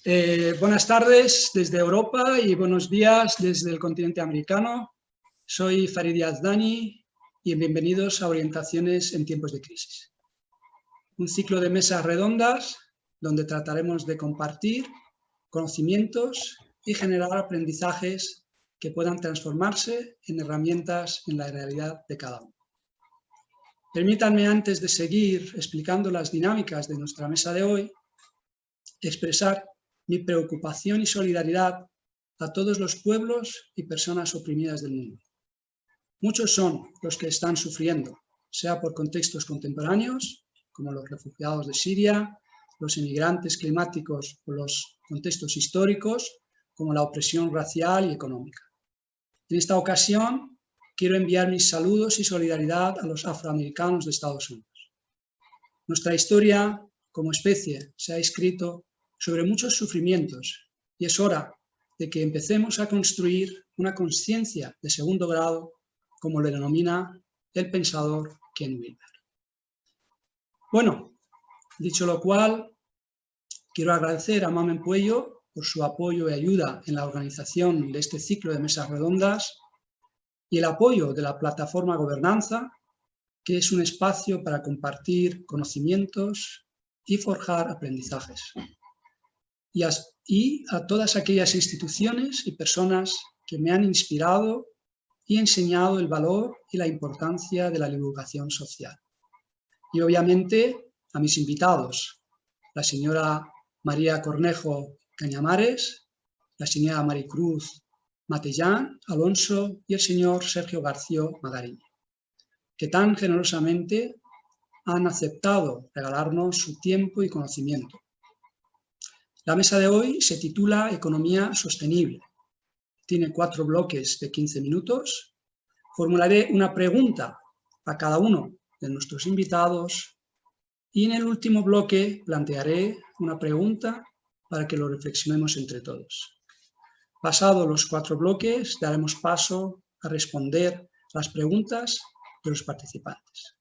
Buenas tardes desde Europa y buenos días desde el continente americano. Soy Farid Yazdani y bienvenidos a Orientaciones en tiempos de crisis. Un ciclo de mesas redondas donde trataremos de compartir conocimientos y generar aprendizajes que puedan transformarse en herramientas en la realidad de cada uno. Permítanme, antes de seguir explicando las dinámicas de nuestra mesa de hoy, expresar mi preocupación y solidaridad a todos los pueblos y personas oprimidas del mundo. Muchos son los que están sufriendo, sea por contextos contemporáneos, como los refugiados de Siria, los inmigrantes climáticos o los contextos históricos, como la opresión racial y económica. En esta ocasión, quiero enviar mis saludos y solidaridad a los afroamericanos de Estados Unidos. Nuestra historia como especie se ha escrito sobre muchos sufrimientos y es hora de que empecemos a construir una conciencia de segundo grado, como le denomina el pensador Ken Wilber. Bueno, dicho lo cual, quiero agradecer a Mamen Puello por su apoyo y ayuda en la organización de este ciclo de mesas redondas y el apoyo de la plataforma Gobernanza, que es un espacio para compartir conocimientos y forjar aprendizajes. Y a todas aquellas instituciones y personas que me han inspirado y enseñado el valor y la importancia de la divulgación social. Y obviamente a mis invitados, la señora María Cornejo Cañamares, la señora Maricruz Matellán Alonso y el señor Sergio García Magariño, que tan generosamente han aceptado regalarnos su tiempo y conocimiento. La mesa de hoy se titula Economía Sostenible. Tiene 4 bloques de 15 minutos. Formularé una pregunta a cada uno de nuestros invitados y en el último bloque plantearé una pregunta para que lo reflexionemos entre todos. Pasados los 4 bloques, daremos paso a responder las preguntas de los participantes.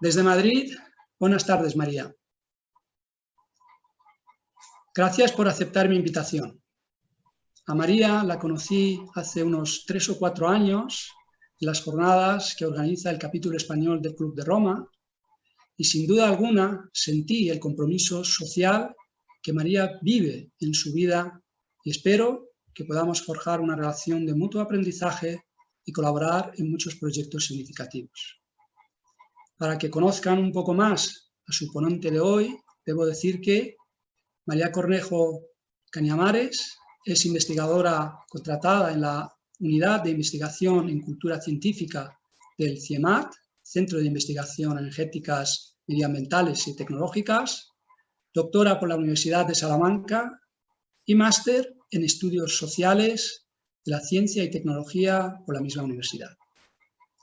Desde Madrid, buenas tardes, María. Gracias por aceptar mi invitación. A María la conocí hace unos 3 o 4 años en las jornadas que organiza el capítulo español del Club de Roma y sin duda alguna sentí el compromiso social que María vive en su vida y espero que podamos forjar una relación de mutuo aprendizaje y colaborar en muchos proyectos significativos. Para que conozcan un poco más a su ponente de hoy, debo decir que María Cornejo Cañamares es investigadora contratada en la Unidad de Investigación en Cultura Científica del CIEMAT, Centro de Investigación Energéticas, Medioambientales y Tecnológicas, doctora por la Universidad de Salamanca y máster en Estudios Sociales de la Ciencia y Tecnología por la misma universidad.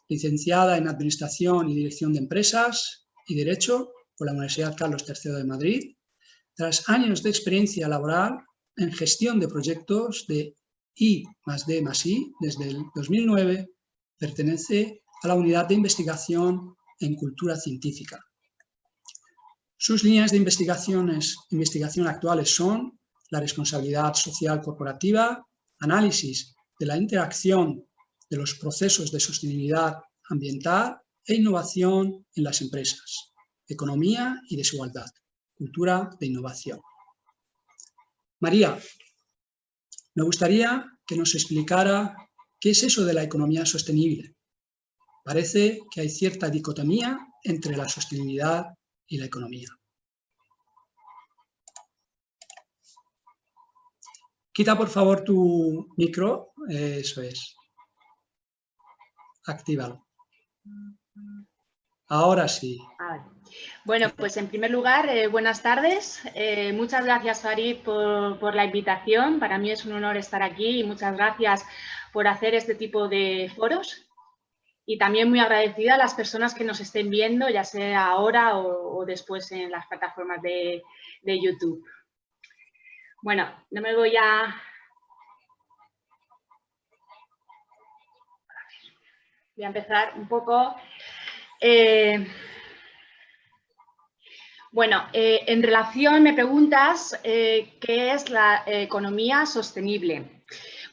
Licenciada en Administración y Dirección de Empresas y Derecho por la Universidad Carlos III de Madrid, tras años de experiencia laboral en gestión de proyectos de I+D+I desde el 2009, pertenece a la Unidad de Investigación en Cultura Científica. Sus líneas de investigación actuales son la responsabilidad social corporativa, análisis de la interacción de los procesos de sostenibilidad ambiental e innovación en las empresas, economía y desigualdad. Cultura de innovación. María, me gustaría que nos explicara qué es eso de la economía sostenible. Parece que hay cierta dicotomía entre la sostenibilidad y la economía. Quita por favor tu micro, eso es. Actívalo. Ahora sí. Bueno, pues en primer lugar, buenas tardes. Muchas gracias, Farid, por la invitación. Para mí es un honor estar aquí y muchas gracias por hacer este tipo de foros. Y también muy agradecida a las personas que nos estén viendo, ya sea ahora o después en las plataformas de YouTube. Bueno, no me voy a... Voy a empezar un poco... Bueno, en relación, me preguntas qué es la economía sostenible.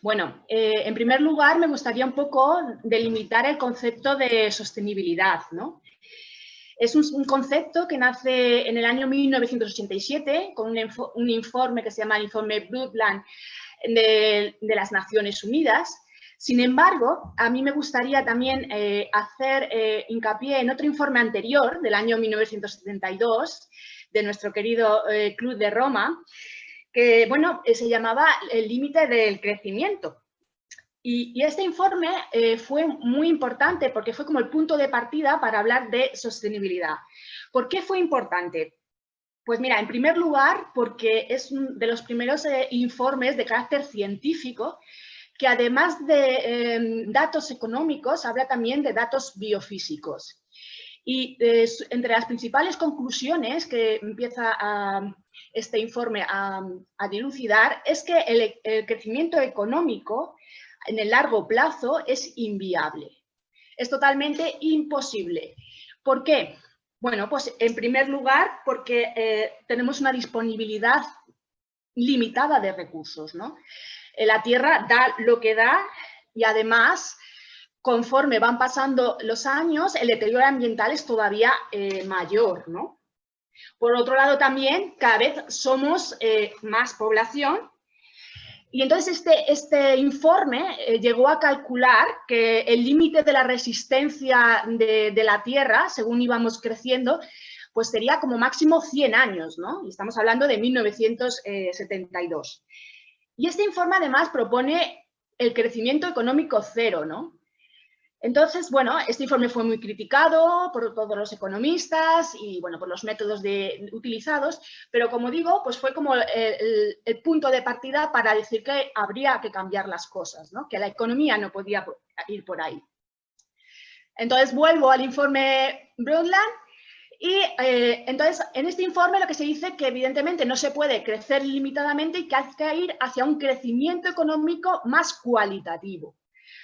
Bueno, en primer lugar, me gustaría un poco delimitar el concepto de sostenibilidad, ¿no? Es un concepto que nace en el año 1987 con un informe que se llama el informe Brundtland de las Naciones Unidas. Sin embargo, a mí me gustaría también hacer hincapié en otro informe anterior, del año 1972, de nuestro querido Club de Roma, que bueno, se llamaba el límite del crecimiento. Y este informe fue muy importante porque fue como el punto de partida para hablar de sostenibilidad. ¿Por qué fue importante? Pues mira, en primer lugar, porque es de los primeros informes de carácter científico que además de datos económicos, habla también de datos biofísicos. Y entre las principales conclusiones que empieza este informe a dilucidar es que el crecimiento económico en el largo plazo es inviable. Es totalmente imposible. ¿Por qué? Bueno, pues en primer lugar porque tenemos una disponibilidad limitada de recursos, ¿no? La Tierra da lo que da y además, conforme van pasando los años, el deterioro ambiental es todavía mayor, ¿no? Por otro lado también, cada vez somos más población. Y entonces este informe llegó a calcular que el límite de la resistencia de la Tierra, según íbamos creciendo, pues sería como máximo 100 años, ¿no? Y estamos hablando de 1972. Y este informe además propone el crecimiento económico cero, ¿no? Entonces, bueno, este informe fue muy criticado por todos los economistas y, bueno, por los métodos utilizados, pero como digo, pues fue como el punto de partida para decir que habría que cambiar las cosas, ¿no? Que la economía no podía ir por ahí. Entonces, vuelvo al informe Brundtland y entonces en este informe lo que se dice es que evidentemente no se puede crecer ilimitadamente y que hay que ir hacia un crecimiento económico más cualitativo.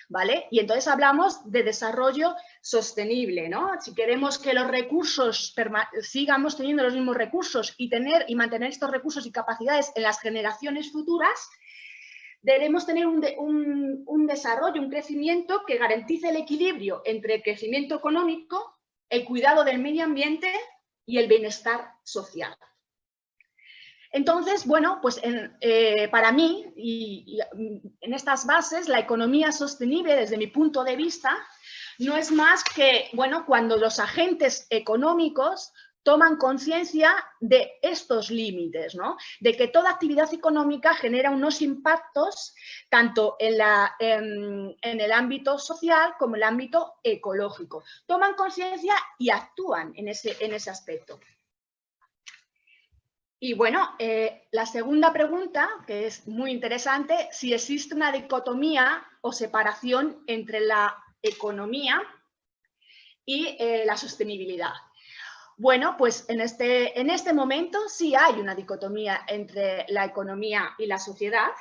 ¿Vale? Y entonces hablamos de desarrollo sostenible, ¿no? Si queremos que los recursos, sigamos teniendo los mismos recursos y mantener estos recursos y capacidades en las generaciones futuras, debemos tener un desarrollo, un crecimiento que garantice el equilibrio entre el crecimiento económico, el cuidado del medio ambiente y el bienestar social. Entonces, bueno, pues para mí, y en estas bases, la economía sostenible, desde mi punto de vista, no es más que, bueno, cuando los agentes económicos toman conciencia de estos límites, ¿no? De que toda actividad económica genera unos impactos tanto en el ámbito social como en el ámbito ecológico. Toman conciencia y actúan en ese aspecto. Y bueno, la segunda pregunta, que es muy interesante, si existe una dicotomía o separación entre la economía y la sostenibilidad. Bueno, pues en este momento sí hay una dicotomía entre la economía y la sociedad,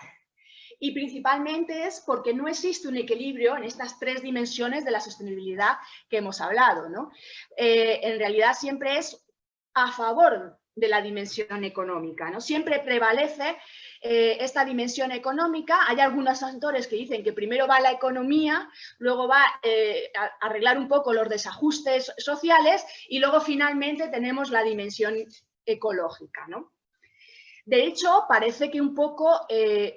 y principalmente es porque no existe un equilibrio en estas tres dimensiones de la sostenibilidad que hemos hablado, ¿no? En realidad siempre es a favor de la dimensión económica, ¿no? Siempre prevalece esta dimensión económica. Hay algunos autores que dicen que primero va la economía, luego va a arreglar un poco los desajustes sociales y luego finalmente tenemos la dimensión ecológica, ¿no? De hecho, parece que un poco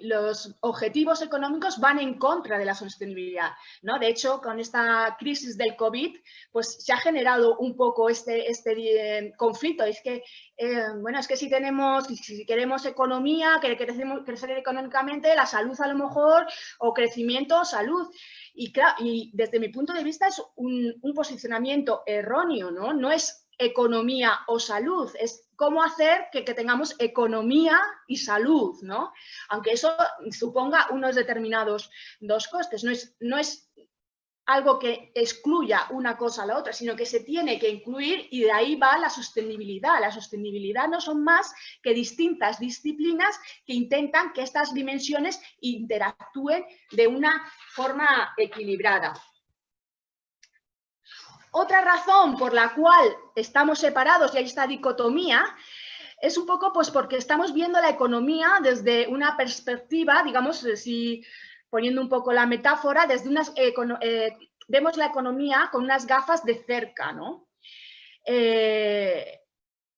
los objetivos económicos van en contra de la sostenibilidad, ¿no? De hecho, con esta crisis del COVID, pues se ha generado un poco este conflicto. Es que, bueno, es que si queremos economía, queremos crecer económicamente, la salud a lo mejor, o crecimiento, salud. Y claro, y desde mi punto de vista es un posicionamiento erróneo, ¿no? No es economía o salud, es cómo hacer que tengamos economía y salud, ¿no? Aunque eso suponga unos determinados dos costes, no es algo que excluya una cosa a la otra, sino que se tiene que incluir y de ahí va la sostenibilidad. La sostenibilidad no son más que distintas disciplinas que intentan que estas dimensiones interactúen de una forma equilibrada. Otra razón por la cual estamos separados y hay esta dicotomía es un poco pues porque estamos viendo la economía desde una perspectiva, digamos, si poniendo un poco la metáfora, desde unas vemos la economía con unas gafas de cerca, ¿no?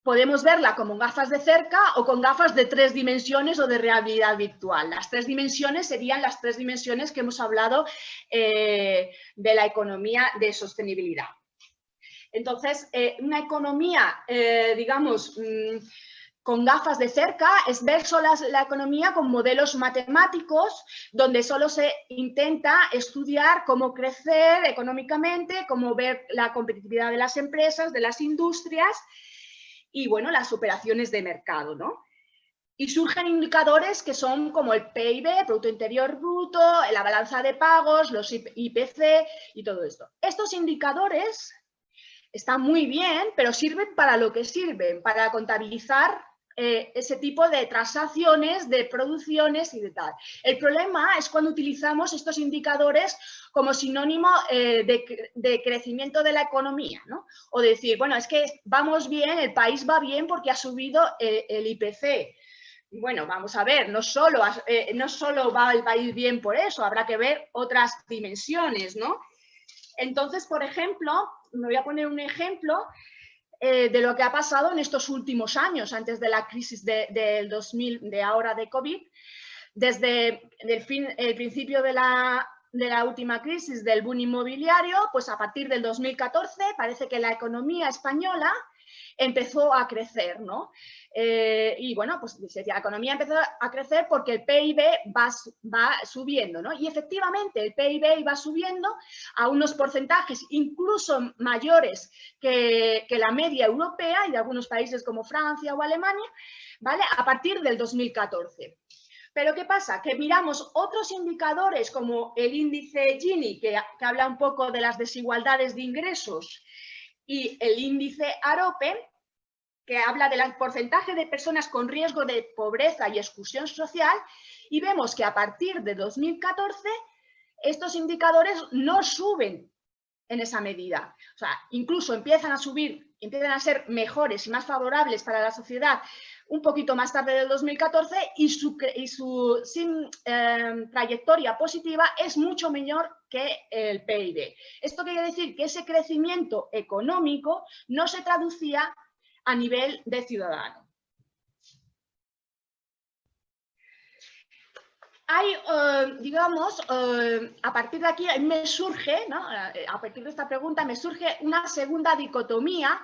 Podemos verla como gafas de cerca o con gafas de 3 dimensiones o de realidad virtual. Las 3 dimensiones serían las 3 dimensiones que hemos hablado de la economía de sostenibilidad. Entonces, una economía, digamos, con gafas de cerca es ver solo la economía con modelos matemáticos donde solo se intenta estudiar cómo crecer económicamente, cómo ver la competitividad de las empresas, de las industrias y, bueno, las operaciones de mercado, ¿no? Y surgen indicadores que son como el PIB, Producto Interior Bruto, la balanza de pagos, los IPC y todo esto. Estos indicadores están muy bien, pero sirven para lo que sirven, para contabilizar ese tipo de transacciones, de producciones y de tal. El problema es cuando utilizamos estos indicadores como sinónimo de crecimiento de la economía, ¿no? O decir, bueno, es que vamos bien, el país va bien porque ha subido el IPC. Bueno, vamos a ver, no solo va el país bien por eso, habrá que ver otras dimensiones, ¿no? Entonces, por ejemplo, me voy a poner un ejemplo de lo que ha pasado en estos últimos años, antes de la crisis del 2000, de ahora de COVID, desde el principio de la última crisis del boom inmobiliario, pues a partir del 2014 parece que la economía española empezó a crecer, ¿no? Y bueno, pues la economía empezó a crecer porque el PIB va subiendo, ¿no? Y efectivamente el PIB iba subiendo a unos porcentajes incluso mayores que la media europea y de algunos países como Francia o Alemania, ¿vale? A partir del 2014. Pero ¿qué pasa? Que miramos otros indicadores como el índice Gini, que habla un poco de las desigualdades de ingresos, y el índice AROPE, que habla del porcentaje de personas con riesgo de pobreza y exclusión social, y vemos que a partir de 2014 estos indicadores no suben en esa medida. O sea, incluso empiezan a subir, empiezan a ser mejores y más favorables para la sociedad un poquito más tarde del 2014 y su trayectoria positiva es mucho menor que el PIB. Esto quiere decir que ese crecimiento económico no se traducía a nivel de ciudadano. Hay, digamos, a partir de aquí me surge, ¿no? A partir de esta pregunta me surge una segunda dicotomía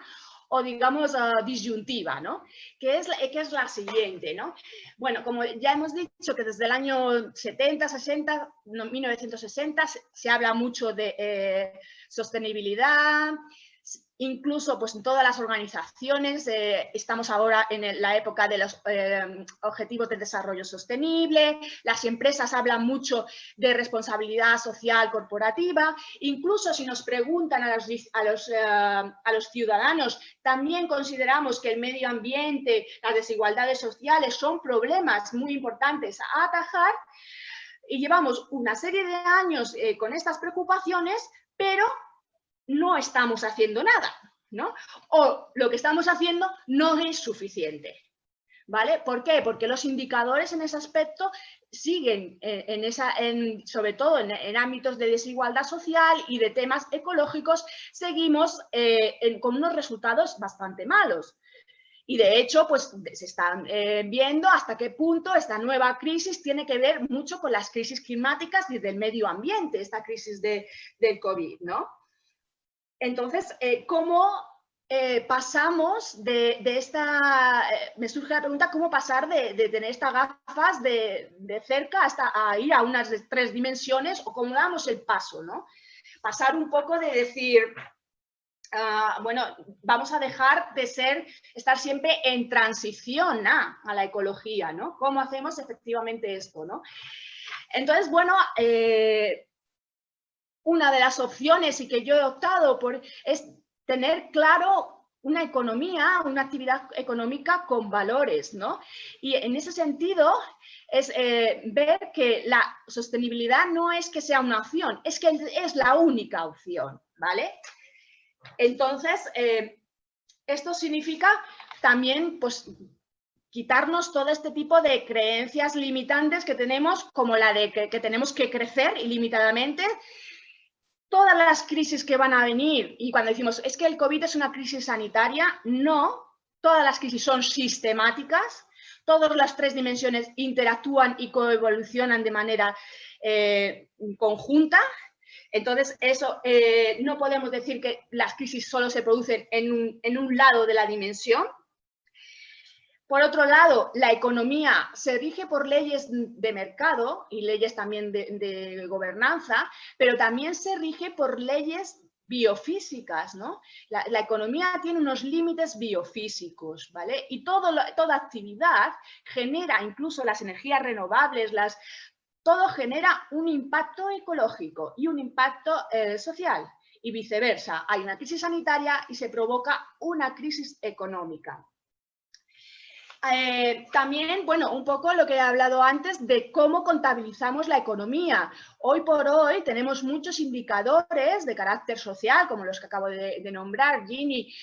o, digamos, disyuntiva, ¿no? Que es la siguiente, ¿no? Bueno, como ya hemos dicho que desde el año 70, 60, 1960 se habla mucho de sostenibilidad. Incluso pues, en todas las organizaciones, estamos ahora en la época de los objetivos de desarrollo sostenible, las empresas hablan mucho de responsabilidad social corporativa, incluso si nos preguntan a los ciudadanos, también consideramos que el medio ambiente, las desigualdades sociales son problemas muy importantes a atajar y llevamos una serie de años con estas preocupaciones, pero no estamos haciendo nada, ¿no? O lo que estamos haciendo no es suficiente, ¿vale? ¿Por qué? Porque los indicadores en ese aspecto siguen, sobre todo en ámbitos de desigualdad social y de temas ecológicos, seguimos con unos resultados bastante malos. Y de hecho, pues se están viendo hasta qué punto esta nueva crisis tiene que ver mucho con las crisis climáticas y del medio ambiente, esta crisis del COVID, ¿no? Entonces, ¿cómo pasamos de esta... me surge la pregunta, ¿cómo pasar de tener estas gafas de cerca hasta a ir a unas 3 dimensiones o cómo damos el paso, ¿no? Pasar un poco de decir, bueno, vamos a dejar de estar siempre en transición a la ecología, ¿no? ¿Cómo hacemos efectivamente esto, ¿no? Entonces, bueno... una de las opciones y que yo he optado por es tener claro una economía, una actividad económica con valores, ¿no? Y en ese sentido es ver que la sostenibilidad no es que sea una opción, es que es la única opción, ¿vale? Entonces, esto significa también, pues, quitarnos todo este tipo de creencias limitantes que tenemos, como la de que tenemos que crecer ilimitadamente. Todas las crisis que van a venir, y cuando decimos, es que el COVID es una crisis sanitaria, no, todas las crisis son sistemáticas, todas las tres dimensiones interactúan y coevolucionan de manera conjunta. Entonces, eso no podemos decir que las crisis solo se producen en un lado de la dimensión. Por otro lado, la economía se rige por leyes de mercado y leyes también de gobernanza, pero también se rige por leyes biofísicas, ¿no? La economía tiene unos límites biofísicos, ¿vale? Y toda actividad genera, incluso las energías renovables, todo genera un impacto ecológico y un impacto social. Y viceversa, hay una crisis sanitaria y se provoca una crisis económica. También, bueno, un poco lo que he hablado antes de cómo contabilizamos la economía. Hoy por hoy tenemos muchos indicadores de carácter social, como los que acabo de nombrar, Ginny,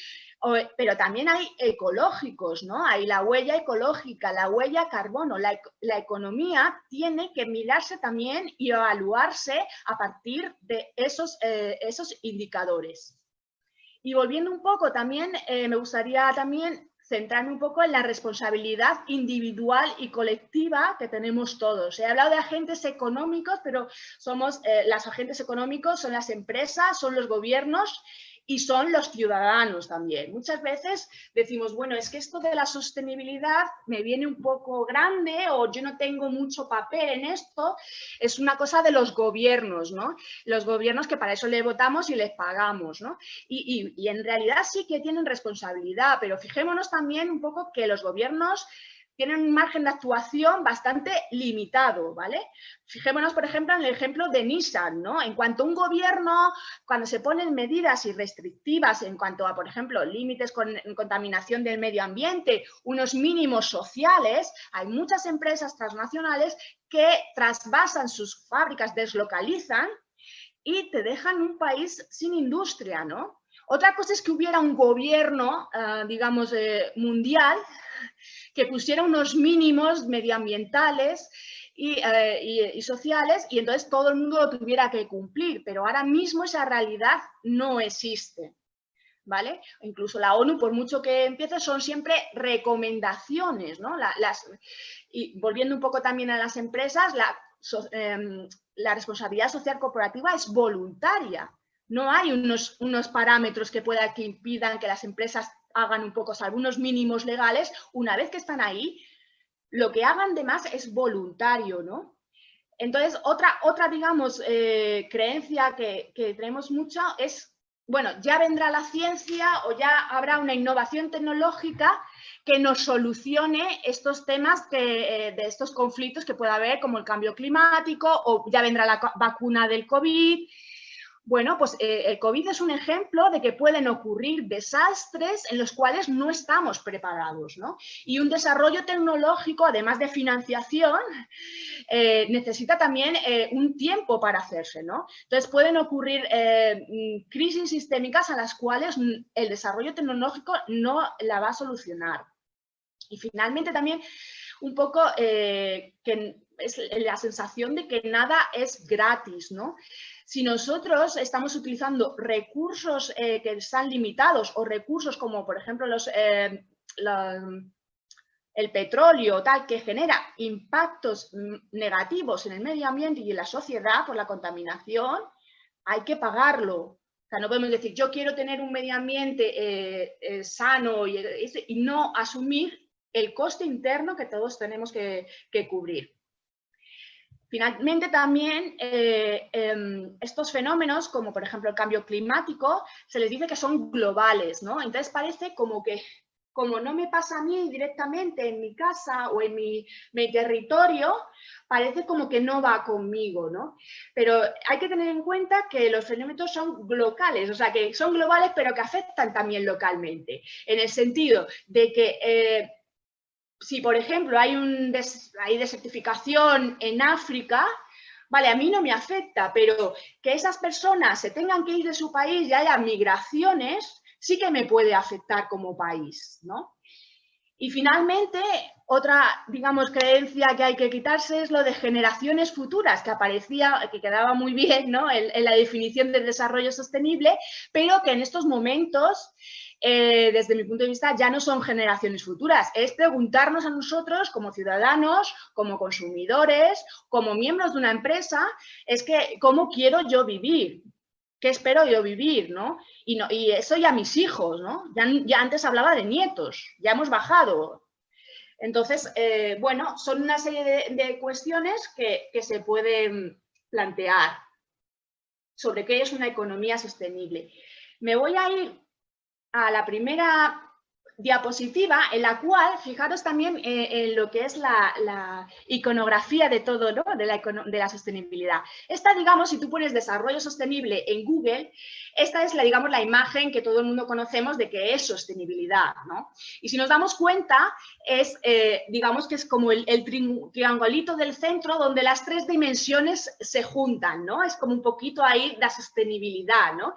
pero también hay ecológicos, ¿no? Hay la huella ecológica, la huella carbono. La economía tiene que mirarse también y evaluarse a partir de esos indicadores. Y volviendo un poco también, me gustaría también centrarme un poco en la responsabilidad individual y colectiva que tenemos todos. He hablado de agentes económicos, pero los agentes económicos son las empresas, son los gobiernos y son los ciudadanos también. Muchas veces decimos, bueno, es que esto de la sostenibilidad me viene un poco grande o yo no tengo mucho papel en esto. Es una cosa de los gobiernos, ¿no? Los gobiernos que para eso les votamos y les pagamos, ¿no? Y en realidad sí que tienen responsabilidad, pero fijémonos también un poco que los gobiernos tienen un margen de actuación bastante limitado, ¿vale? Fijémonos, por ejemplo, en el ejemplo de Nissan, ¿no? En cuanto a un gobierno, cuando se ponen medidas y restrictivas en cuanto a, por ejemplo, límites con contaminación del medio ambiente, unos mínimos sociales, hay muchas empresas transnacionales que trasvasan sus fábricas, deslocalizan y te dejan un país sin industria, ¿no? Otra cosa es que hubiera un gobierno, digamos, mundial, que pusiera unos mínimos medioambientales y sociales y entonces todo el mundo lo tuviera que cumplir, pero ahora mismo esa realidad no existe, ¿vale? Incluso la ONU, por mucho que empiece, son siempre recomendaciones, ¿no? Y volviendo un poco también a las empresas, la responsabilidad social corporativa es voluntaria. No hay unos parámetros que impidan que las empresas hagan un poco, salvo unos mínimos legales. Una vez que están ahí, lo que hagan de más es voluntario, ¿no? Entonces, otra digamos, creencia que tenemos mucho es, bueno, ya vendrá la ciencia o ya habrá una innovación tecnológica que nos solucione estos temas de estos conflictos que pueda haber, como el cambio climático, o ya vendrá la vacuna del COVID. Bueno, pues el COVID es un ejemplo de que pueden ocurrir desastres en los cuales no estamos preparados, ¿no? Y un desarrollo tecnológico, además de financiación, necesita también un tiempo para hacerse, ¿no? Entonces pueden ocurrir crisis sistémicas a las cuales el desarrollo tecnológico no la va a solucionar. Y finalmente también un poco que es la sensación de que nada es gratis, ¿no? Si nosotros estamos utilizando recursos que están limitados o recursos como, por ejemplo, el petróleo, tal, que genera impactos negativos en el medio ambiente y en la sociedad por la contaminación, hay que pagarlo. O sea, no podemos decir, yo quiero tener un medio ambiente sano y no asumir el coste interno que todos tenemos que cubrir. Finalmente, también estos fenómenos, como por ejemplo el cambio climático, se les dice que son globales, ¿no? Entonces parece como que, como no me pasa a mí directamente en mi casa o en mi territorio, parece como que no va conmigo, ¿no? Pero hay que tener en cuenta que los fenómenos son locales, o sea, que son globales pero que afectan también localmente, en el sentido de que si, por ejemplo, hay desertificación en África, vale, a mí no me afecta, pero que esas personas se tengan que ir de su país y haya migraciones, sí que me puede afectar como país, ¿no? Y finalmente, otra, digamos, creencia que hay que quitarse es lo de generaciones futuras, que aparecía, que quedaba muy bien, ¿no?, en la definición del desarrollo sostenible, pero que en estos momentos, desde mi punto de vista, ya no son generaciones futuras. Es preguntarnos a nosotros, como ciudadanos, como consumidores, como miembros de una empresa, es que, ¿cómo quiero yo vivir? ¿Qué espero yo vivir, ¿no? Y eso ya mis hijos, ¿no? Ya antes hablaba de nietos, ya hemos bajado. Entonces, bueno, son una serie de cuestiones que se pueden plantear sobre qué es una economía sostenible. Me voy a ir a la primera diapositiva, en la cual, fijaros también en lo que es la iconografía de todo, ¿no?, de la sostenibilidad. Esta, digamos, si tú pones desarrollo sostenible en Google, esta es, digamos, la imagen que todo el mundo conocemos de que es sostenibilidad, ¿no? Y si nos damos cuenta, es, digamos, que es como el triangulito del centro donde las tres dimensiones se juntan, ¿no? Es como un poquito ahí la sostenibilidad, ¿no?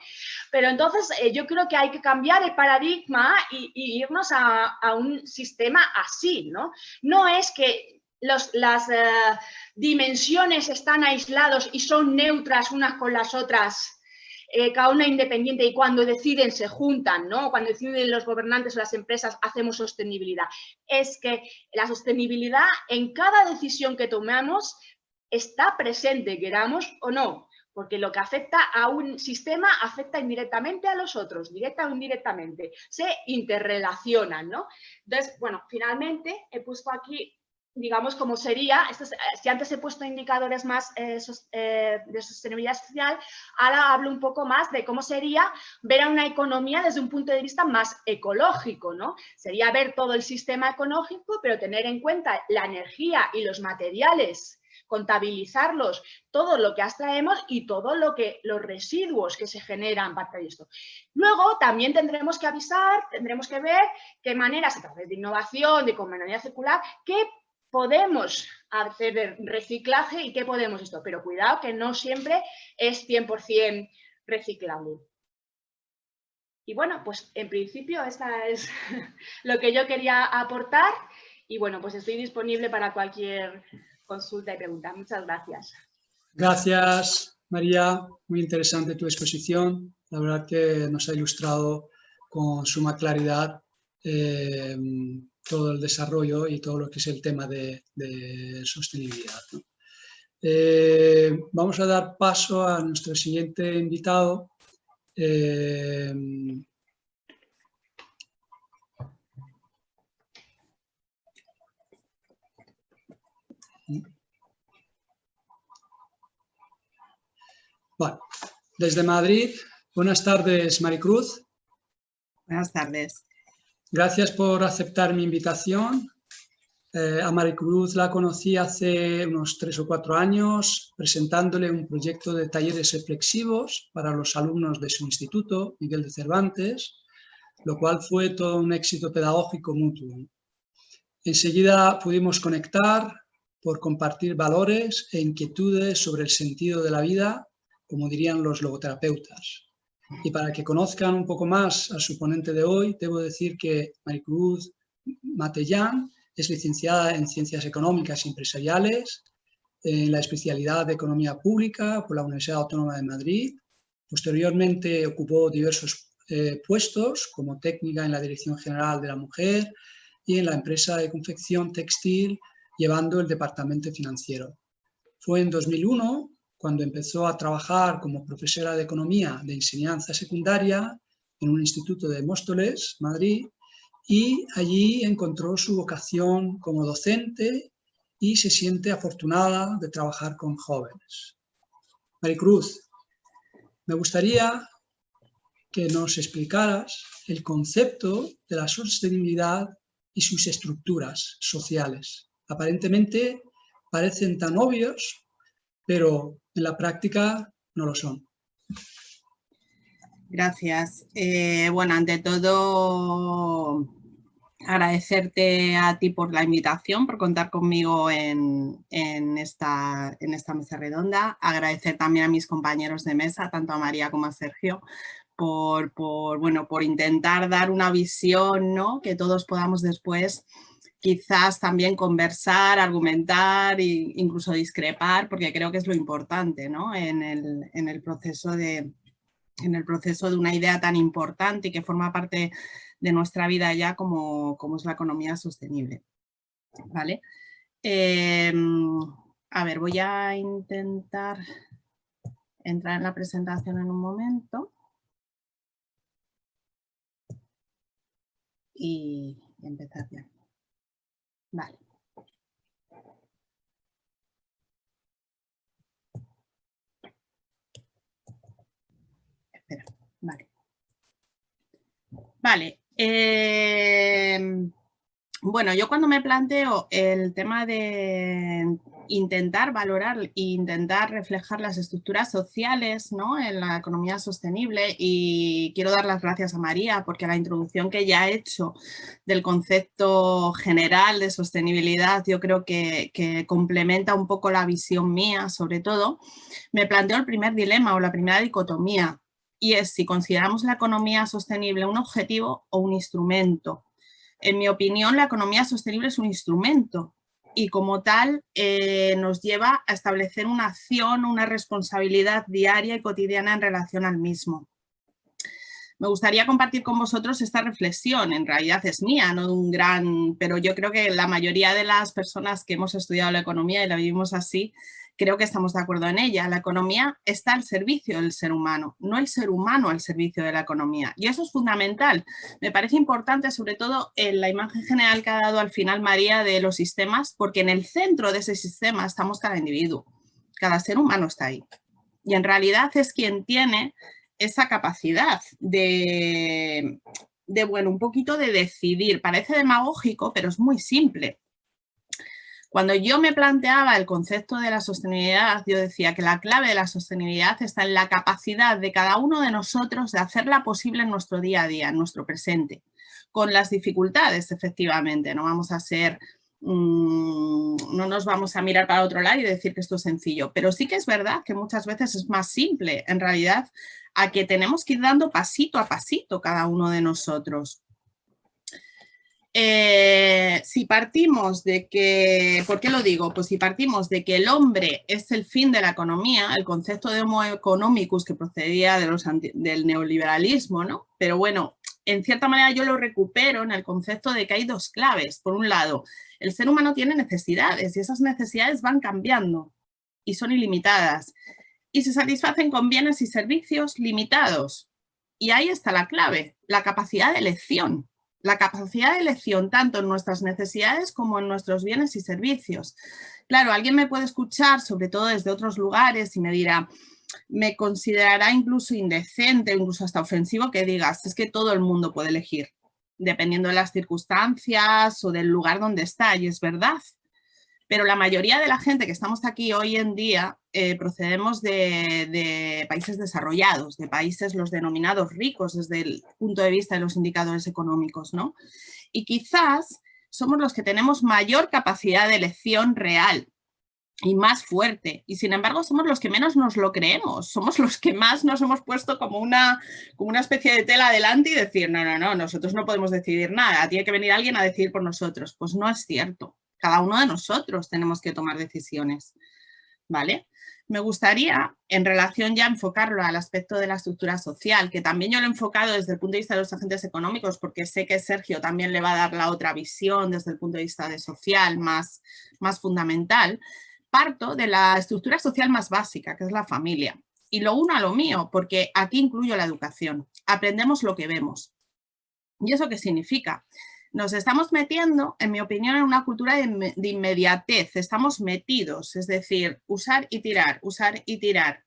Pero entonces yo creo que hay que cambiar el paradigma y irnos a un sistema así, ¿no? No es que las dimensiones están aislados y son neutras unas con las otras, cada una independiente, y cuando deciden se juntan, ¿no? Cuando deciden los gobernantes o las empresas hacemos sostenibilidad. Es que la sostenibilidad en cada decisión que tomamos está presente, queramos o no, porque lo que afecta a un sistema afecta indirectamente a los otros, directa o indirectamente, se interrelacionan, ¿no? Entonces, bueno, finalmente he puesto aquí, digamos, cómo sería, si antes he puesto indicadores más de sostenibilidad social, ahora hablo un poco más de cómo sería ver a una economía desde un punto de vista más ecológico, ¿no? Sería ver todo el sistema ecológico, pero tener en cuenta la energía y los materiales, contabilizarlos, todo lo que extraemos y todo lo que los residuos que se generan para esto. Luego también tendremos que avisar, tendremos que ver qué maneras, a través de innovación, de economía circular, qué podemos hacer de reciclaje y qué podemos esto. Pero cuidado que no siempre es 100% reciclable. Y bueno, pues en principio esta es lo que yo quería aportar y bueno, pues estoy disponible para cualquier consulta y pregunta. Muchas gracias. Gracias, María. Muy interesante tu exposición. La verdad que nos ha ilustrado con suma claridad todo el desarrollo y todo lo que es el tema de sostenibilidad, ¿no? Vamos a dar paso a nuestro siguiente invitado. Bueno, desde Madrid, buenas tardes, Maricruz. Buenas tardes. Gracias por aceptar mi invitación. A Maricruz la conocí hace unos 3 o 4 años presentándole un proyecto de talleres reflexivos para los alumnos de su instituto, Miguel de Cervantes, lo cual fue todo un éxito pedagógico mutuo. Enseguida pudimos conectar por compartir valores e inquietudes sobre el sentido de la vida, como dirían los logoterapeutas. Y para que conozcan un poco más a su ponente de hoy, debo decir que Maricruz Matellán es licenciada en Ciencias Económicas y Empresariales, en la especialidad de Economía Pública por la Universidad Autónoma de Madrid. Posteriormente ocupó diversos puestos como técnica en la Dirección General de la Mujer y en la empresa de confección textil, llevando el departamento financiero. Fue en 2001 cuando empezó a trabajar como profesora de Economía de enseñanza secundaria en un instituto de Móstoles, Madrid, y allí encontró su vocación como docente y se siente afortunada de trabajar con jóvenes. Maricruz, me gustaría que nos explicaras el concepto de la sostenibilidad y sus estructuras sociales. Aparentemente parecen tan obvios, pero en la práctica no lo son. Gracias. Bueno, ante todo, agradecerte a ti por la invitación, por contar conmigo en esta mesa redonda. Agradecer también a mis compañeros de mesa, tanto a María como a Sergio, por intentar dar una visión, ¿no? Que todos podamos después quizás también conversar, argumentar e incluso discrepar, porque creo que es lo importante, ¿no? en el proceso de una idea tan importante y que forma parte de nuestra vida ya como es la economía sostenible. ¿Vale? A ver, voy a intentar entrar en la presentación en un momento y empezar ya. Vale. Espera, vale. Vale. Bueno, yo cuando me planteo el tema de intentar valorar e intentar reflejar las estructuras sociales, ¿no? En la economía sostenible, y quiero dar las gracias a María porque la introducción que ella ha hecho del concepto general de sostenibilidad yo creo que complementa un poco la visión mía, sobre todo, me planteo el primer dilema o la primera dicotomía, y es si consideramos la economía sostenible un objetivo o un instrumento. En mi opinión, la economía sostenible es un instrumento y como tal nos lleva a establecer una acción, una responsabilidad diaria y cotidiana en relación al mismo. Me gustaría compartir con vosotros esta reflexión, en realidad es mía, no de un gran, pero yo creo que la mayoría de las personas que hemos estudiado la economía y la vivimos así, creo que estamos de acuerdo en ella. La economía está al servicio del ser humano, no el ser humano al servicio de la economía. Y eso es fundamental. Me parece importante, sobre todo en la imagen general que ha dado al final María de los sistemas, porque en el centro de ese sistema estamos cada individuo. Cada ser humano está ahí. Y en realidad es quien tiene esa capacidad de bueno, un poquito de decidir. Parece demagógico, pero es muy simple. Cuando yo me planteaba el concepto de la sostenibilidad, yo decía que la clave de la sostenibilidad está en la capacidad de cada uno de nosotros de hacerla posible en nuestro día a día, en nuestro presente, con las dificultades, efectivamente. No vamos a ser, no nos vamos a mirar para otro lado y decir que esto es sencillo, pero sí que es verdad que muchas veces es más simple, en realidad, a que tenemos que ir dando pasito a pasito cada uno de nosotros. Si partimos de que, ¿por qué lo digo? Pues si partimos de que el hombre es el fin de la economía, el concepto de homo economicus que procedía del neoliberalismo, ¿no? Pero bueno, en cierta manera yo lo recupero en el concepto de que hay dos claves. Por un lado, el ser humano tiene necesidades y esas necesidades van cambiando y son ilimitadas y se satisfacen con bienes y servicios limitados. Y ahí está la clave, la capacidad de elección. La capacidad de elección tanto en nuestras necesidades como en nuestros bienes y servicios. Claro, alguien me puede escuchar, sobre todo desde otros lugares, y me dirá, me considerará incluso indecente, incluso hasta ofensivo que digas, es que todo el mundo puede elegir, dependiendo de las circunstancias o del lugar donde está, y es verdad. Pero la mayoría de la gente que estamos aquí hoy en día procedemos de países desarrollados, de países los denominados ricos desde el punto de vista de los indicadores económicos, ¿no? Y quizás somos los que tenemos mayor capacidad de elección real y más fuerte. Y sin embargo somos los que menos nos lo creemos, somos los que más nos hemos puesto como una especie de tela adelante y decir, no, nosotros no podemos decidir nada, tiene que venir alguien a decidir por nosotros. Pues no es cierto. Cada uno de nosotros tenemos que tomar decisiones, ¿vale? Me gustaría, en relación ya enfocarlo al aspecto de la estructura social, que también yo lo he enfocado desde el punto de vista de los agentes económicos, porque sé que Sergio también le va a dar la otra visión desde el punto de vista de social, más fundamental. Parto de la estructura social más básica, que es la familia. Y lo uno a lo mío, porque aquí incluyo la educación. Aprendemos lo que vemos. ¿Y eso qué significa? Nos estamos metiendo, en mi opinión, en una cultura de inmediatez. Estamos metidos, es decir, usar y tirar, usar y tirar.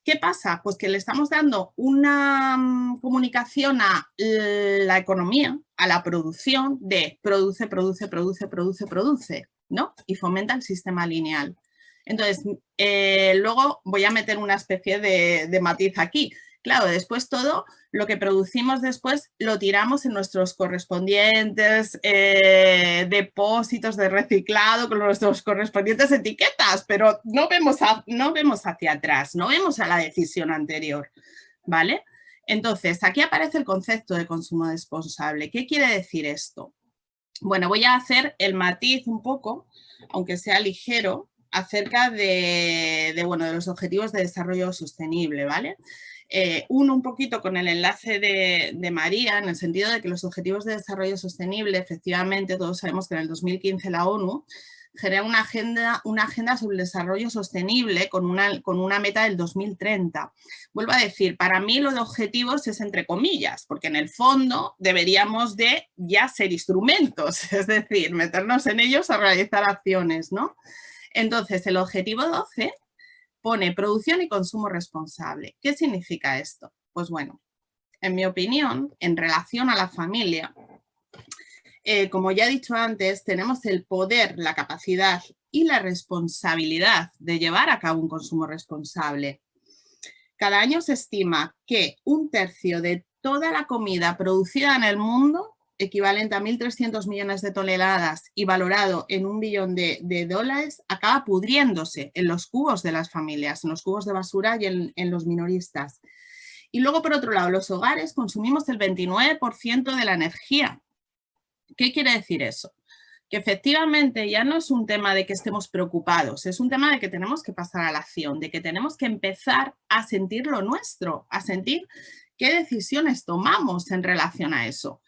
¿Qué pasa? Pues que le estamos dando una comunicación a la economía, a la producción de produce, ¿no? Y fomenta el sistema lineal. Entonces, luego voy a meter una especie de matiz aquí. Claro, después todo lo que producimos después lo tiramos en nuestros correspondientes depósitos de reciclado con nuestras correspondientes etiquetas, pero no vemos hacia atrás, no vemos a la decisión anterior, ¿vale? Entonces, aquí aparece el concepto de consumo responsable. ¿Qué quiere decir esto? Bueno, voy a hacer el matiz un poco, aunque sea ligero, acerca de los objetivos de desarrollo sostenible, ¿vale? Uno un poquito con el enlace de María, en el sentido de que los objetivos de desarrollo sostenible, efectivamente, todos sabemos que en el 2015 la ONU genera una agenda sobre el desarrollo sostenible con una meta del 2030. Vuelvo a decir, para mí lo de objetivos es entre comillas, porque en el fondo deberíamos de ya ser instrumentos, es decir, meternos en ellos a realizar acciones, ¿no? Entonces, el objetivo 12 pone producción y consumo responsable. ¿Qué significa esto? Pues bueno, en mi opinión, en relación a la familia, como ya he dicho antes, tenemos el poder, la capacidad y la responsabilidad de llevar a cabo un consumo responsable. Cada año se estima que 1/3 de toda la comida producida en el mundo, equivalente a 1.300 millones de toneladas y valorado en $1 billón de dólares, acaba pudriéndose en los cubos de las familias, en los cubos de basura y en los minoristas. Y luego, por otro lado, los hogares consumimos el 29% de la energía. ¿Qué quiere decir eso? Que efectivamente ya no es un tema de que estemos preocupados, es un tema de que tenemos que pasar a la acción, de que tenemos que empezar a sentir lo nuestro, a sentir qué decisiones tomamos en relación a eso.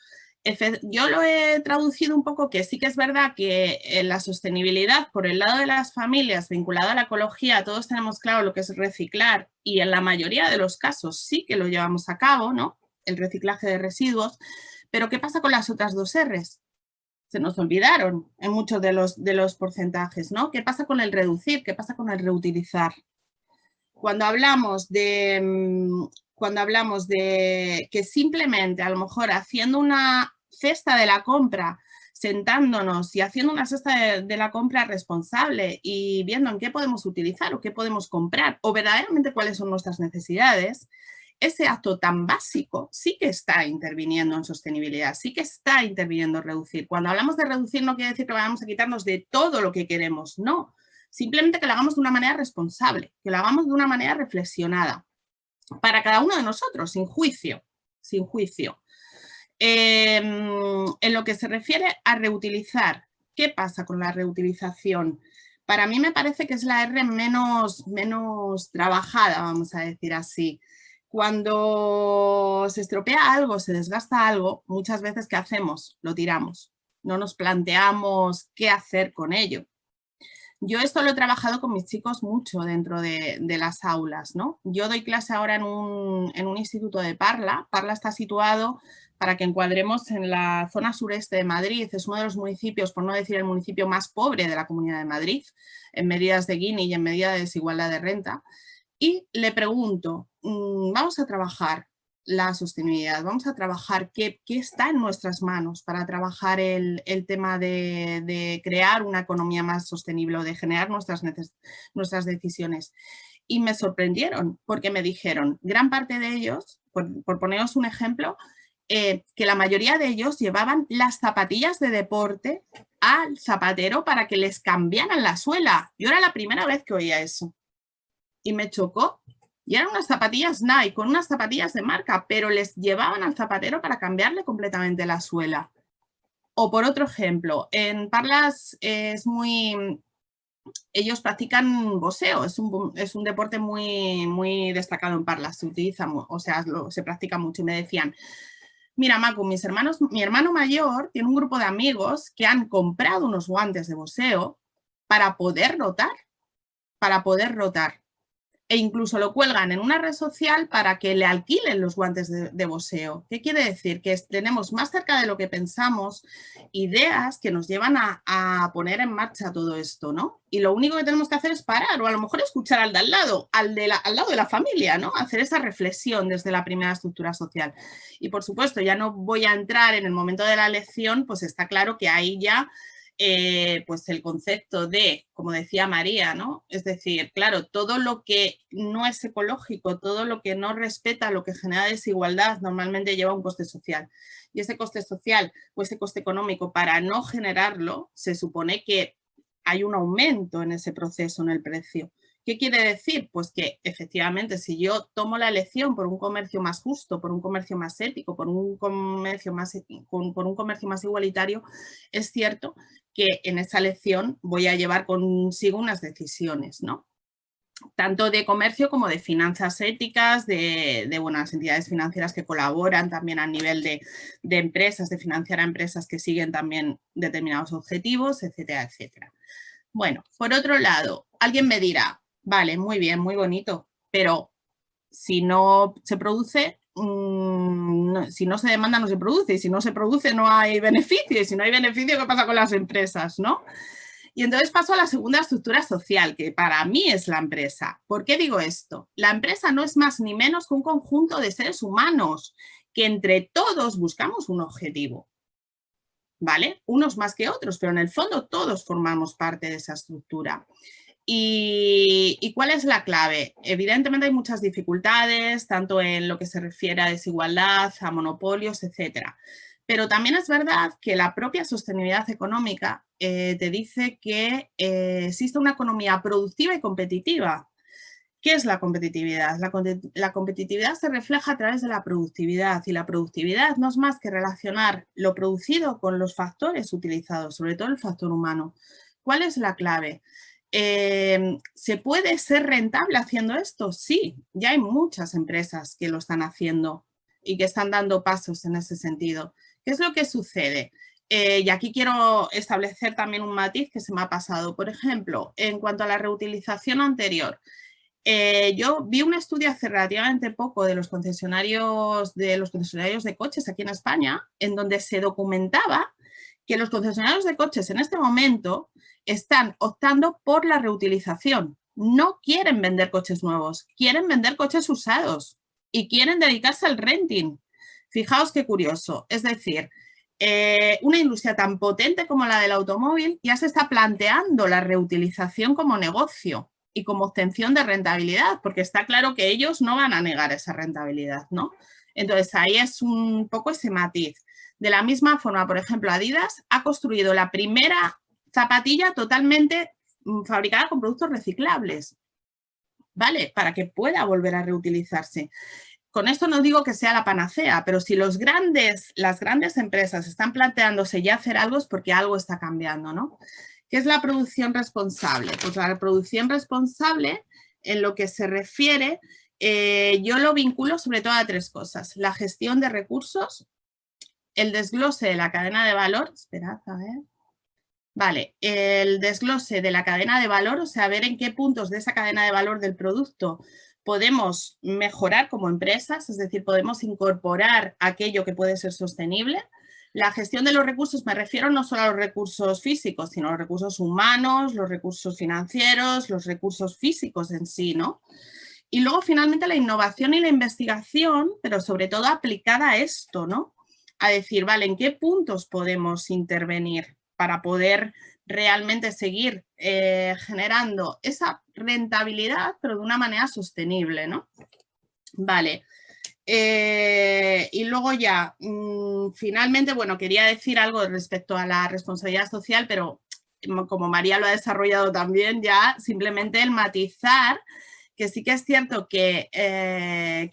Yo lo he traducido un poco que sí que es verdad que la sostenibilidad por el lado de las familias vinculada a la ecología, todos tenemos claro lo que es reciclar y en la mayoría de los casos sí que lo llevamos a cabo, ¿no? El reciclaje de residuos, pero ¿qué pasa con las otras 2 R's? Se nos olvidaron en muchos de los porcentajes, ¿no? ¿Qué pasa con el reducir? ¿Qué pasa con el reutilizar? Cuando hablamos de que simplemente a lo mejor haciendo una cesta de la compra, sentándonos y haciendo una cesta de la compra responsable y viendo en qué podemos utilizar o qué podemos comprar o verdaderamente cuáles son nuestras necesidades, ese acto tan básico sí que está interviniendo en sostenibilidad, sí que está interviniendo en reducir. Cuando hablamos de reducir no quiere decir que vayamos a quitarnos de todo lo que queremos, no. Simplemente que lo hagamos de una manera responsable, que lo hagamos de una manera reflexionada, para cada uno de nosotros, sin juicio, sin juicio. En lo que se refiere a reutilizar, ¿qué pasa con la reutilización? Para mí me parece que es la R menos trabajada, vamos a decir así. Cuando se estropea algo, se desgasta algo, muchas veces ¿qué hacemos? Lo tiramos. No nos planteamos qué hacer con ello. Yo esto lo he trabajado con mis chicos mucho dentro de las aulas, ¿no? Yo doy clase ahora en un instituto de Parla. Parla está situado, para que encuadremos, en la zona sureste de Madrid. Es uno de los municipios, por no decir el municipio más pobre de la Comunidad de Madrid, en medidas de Gini y en medida de desigualdad de renta. Y le pregunto, vamos a trabajar la sostenibilidad, vamos a trabajar qué está en nuestras manos para trabajar el tema de crear una economía más sostenible o de generar nuestras decisiones. Y me sorprendieron porque me dijeron, gran parte de ellos, por poneros un ejemplo, que la mayoría de ellos llevaban las zapatillas de deporte al zapatero para que les cambiaran la suela. Yo era la primera vez que oía eso. Y me chocó. Y eran unas zapatillas Nike, con unas zapatillas de marca, pero les llevaban al zapatero para cambiarle completamente la suela. O por otro ejemplo, en Parlas ellos practican boxeo, es un deporte muy destacado en Parlas, se utiliza, o sea, se practica mucho. Y me decían, mira, Macu, mi hermano mayor tiene un grupo de amigos que han comprado unos guantes de boxeo para poder rotar. E incluso lo cuelgan en una red social para que le alquilen los guantes de boxeo. ¿Qué quiere decir? Que tenemos más cerca de lo que pensamos ideas que nos llevan a poner en marcha todo esto, ¿no? Y lo único que tenemos que hacer es parar, o a lo mejor escuchar al de al lado, al lado de la familia, ¿no? Hacer esa reflexión desde la primera estructura social. Y por supuesto, ya no voy a entrar en el momento de la lección, pues está claro que ahí ya pues el concepto de, como decía María, ¿no? Es decir, claro, todo lo que no es ecológico, todo lo que no respeta, lo que genera desigualdad, normalmente lleva un coste social. Y ese coste social o ese coste económico, para no generarlo, se supone que hay un aumento en ese proceso, en el precio. ¿Qué quiere decir? Pues que efectivamente si yo tomo la elección por un comercio más justo, por un comercio más ético, por un comercio más igualitario, es cierto que en esa elección voy a llevar consigo unas decisiones, ¿no? Tanto de comercio como de finanzas éticas, de buenas entidades financieras que colaboran también a nivel de empresas, de financiar a empresas que siguen también determinados objetivos, etcétera, etcétera. Bueno, por otro lado, alguien me dirá, vale, muy bien, muy bonito, pero si no se produce, si no se demanda, no se produce, y si no se produce, no hay beneficio, y si no hay beneficio, ¿qué pasa con las empresas, no? Y entonces paso a la segunda estructura social, que para mí es la empresa. ¿Por qué digo esto? La empresa no es más ni menos que un conjunto de seres humanos que entre todos buscamos un objetivo, ¿vale? Unos más que otros, pero en el fondo todos formamos parte de esa estructura. ¿Y cuál es la clave? Evidentemente hay muchas dificultades, tanto en lo que se refiere a desigualdad, a monopolios, etcétera. Pero también es verdad que la propia sostenibilidad económica te dice que existe una economía productiva y competitiva. ¿Qué es la competitividad? La competitividad se refleja a través de la productividad, y la productividad no es más que relacionar lo producido con los factores utilizados, sobre todo el factor humano. ¿Cuál es la clave? ¿Se puede ser rentable haciendo esto? Sí, ya hay muchas empresas que lo están haciendo y que están dando pasos en ese sentido. ¿Qué es lo que sucede? Y aquí quiero establecer también un matiz que se me ha pasado. Por ejemplo, en cuanto a la reutilización anterior, yo vi un estudio hace relativamente poco de los concesionarios de coches aquí en España, en donde se documentaba que los concesionarios de coches en este momento están optando por la reutilización. No quieren vender coches nuevos, quieren vender coches usados y quieren dedicarse al renting. Fijaos qué curioso. Es decir, una industria tan potente como la del automóvil ya se está planteando la reutilización como negocio y como obtención de rentabilidad, porque está claro que ellos no van a negar esa rentabilidad, ¿no? Entonces, ahí es un poco ese matiz. De la misma forma, por ejemplo, Adidas ha construido la primera zapatilla totalmente fabricada con productos reciclables, ¿vale? Para que pueda volver a reutilizarse. Con esto no digo que sea la panacea, pero si las grandes empresas están planteándose ya hacer algo es porque algo está cambiando, ¿no? ¿Qué es la producción responsable? Pues la producción responsable, en lo que se refiere, yo lo vinculo sobre todo a tres cosas. La gestión de recursos, el desglose de la cadena de valor, esperad, a ver. Vale, el desglose de la cadena de valor, o sea, ver en qué puntos de esa cadena de valor del producto podemos mejorar como empresas, es decir, podemos incorporar aquello que puede ser sostenible. La gestión de los recursos, me refiero no solo a los recursos físicos, sino a los recursos humanos, los recursos financieros, los recursos físicos en sí, ¿no? Y luego, finalmente, la innovación y la investigación, pero sobre todo aplicada a esto, ¿no? A decir, vale, ¿en qué puntos podemos intervenir para poder realmente seguir generando esa rentabilidad, pero de una manera sostenible, ¿no? Vale. Y luego ya, finalmente, bueno, quería decir algo respecto a la responsabilidad social, pero como María lo ha desarrollado también, ya simplemente el matizar que sí que es cierto que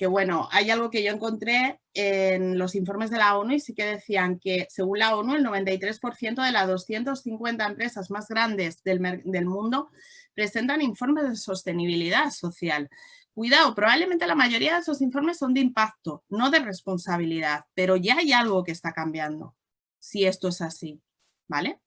bueno, hay algo que yo encontré en los informes de la ONU y sí que decían que, según la ONU, el 93% de las 250 empresas más grandes del mundo presentan informes de sostenibilidad social. Cuidado, probablemente la mayoría de esos informes son de impacto, no de responsabilidad, pero ya hay algo que está cambiando, si esto es así, ¿vale?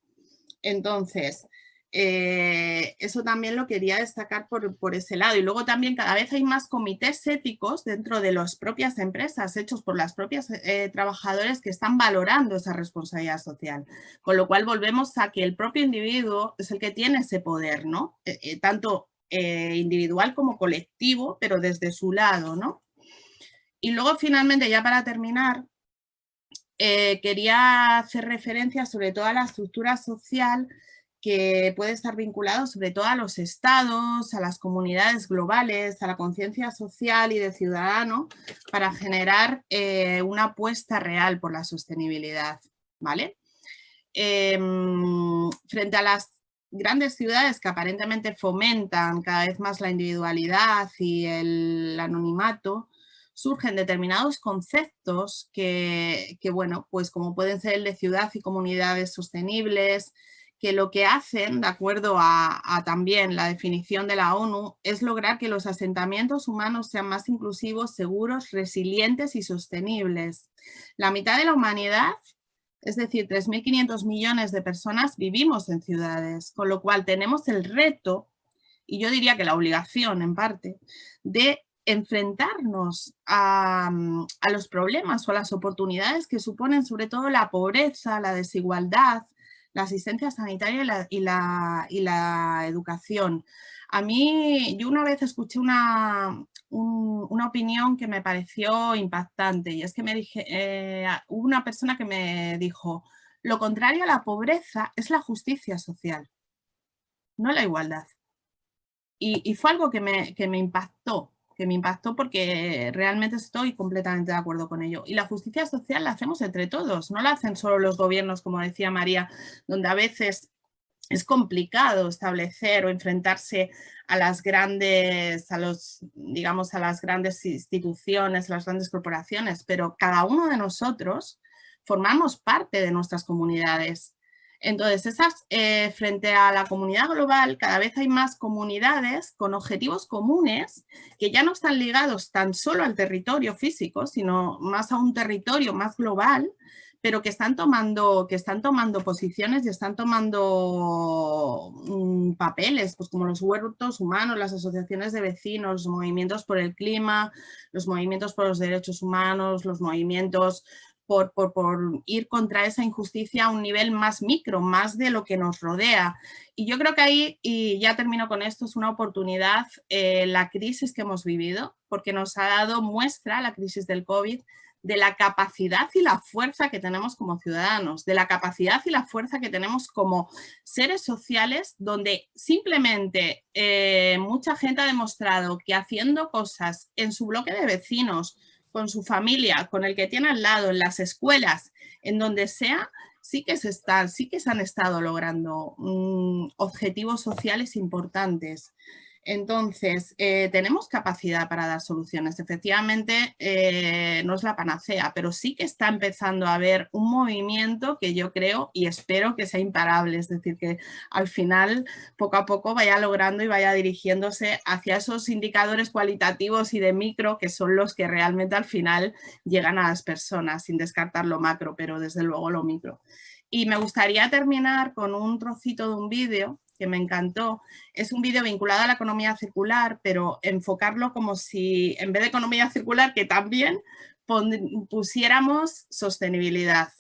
Entonces, eso también lo quería destacar por ese lado. Y luego también cada vez hay más comités éticos dentro de las propias empresas, hechos por las propias trabajadores, que están valorando esa responsabilidad social. Con lo cual volvemos a que el propio individuo es el que tiene ese poder, ¿no? Tanto individual como colectivo, pero desde su lado, ¿no? Y luego, finalmente, ya para terminar, quería hacer referencia sobre todo a la estructura social que puede estar vinculado sobre todo a los estados, a las comunidades globales, a la conciencia social y de ciudadano para generar una apuesta real por la sostenibilidad, ¿vale? Frente a las grandes ciudades que aparentemente fomentan cada vez más la individualidad y el anonimato, surgen determinados conceptos que, bueno, pues como pueden ser el de ciudad y comunidades sostenibles, que lo que hacen, de acuerdo a también la definición de la ONU, es lograr que los asentamientos humanos sean más inclusivos, seguros, resilientes y sostenibles. La mitad de la humanidad, es decir, 3.500 millones de personas, vivimos en ciudades, con lo cual tenemos el reto, y yo diría que la obligación en parte, de enfrentarnos a los problemas o a las oportunidades que suponen sobre todo la pobreza, la desigualdad, la asistencia sanitaria y la educación. A mí, yo una vez escuché una opinión que me pareció impactante, y es que hubo una persona que me dijo: lo contrario a la pobreza es la justicia social, no la igualdad. Y fue algo que me impactó porque realmente estoy completamente de acuerdo con ello. Y la justicia social la hacemos entre todos, no la hacen solo los gobiernos, como decía María, donde a veces es complicado establecer o enfrentarse a las grandes, a las grandes instituciones, a las grandes corporaciones, pero cada uno de nosotros formamos parte de nuestras comunidades. Entonces, frente a la comunidad global, cada vez hay más comunidades con objetivos comunes que ya no están ligados tan solo al territorio físico, sino más a un territorio más global, pero que están tomando posiciones y están tomando papeles, pues como los huertos humanos, las asociaciones de vecinos, los movimientos por el clima, los movimientos por los derechos humanos, los movimientos por ir contra esa injusticia a un nivel más micro, más de lo que nos rodea. Y yo creo que ahí, y ya termino con esto, es una oportunidad la crisis que hemos vivido, porque nos ha dado muestra, la crisis del COVID, de la capacidad y la fuerza que tenemos como ciudadanos, de la capacidad y la fuerza que tenemos como seres sociales, donde simplemente mucha gente ha demostrado que haciendo cosas en su bloque de vecinos, con su familia, con el que tiene al lado, en las escuelas, en donde sea, sí que se han estado logrando objetivos sociales importantes. Entonces, tenemos capacidad para dar soluciones. Efectivamente, no es la panacea, pero sí que está empezando a haber un movimiento que yo creo y espero que sea imparable. Es decir, que al final, poco a poco, vaya logrando y vaya dirigiéndose hacia esos indicadores cualitativos y de micro, que son los que realmente al final llegan a las personas, sin descartar lo macro, pero desde luego lo micro. Y me gustaría terminar con un trocito de un vídeo que me encantó. Es un vídeo vinculado a la economía circular, pero enfocarlo como si, en vez de economía circular, que también pusiéramos sostenibilidad,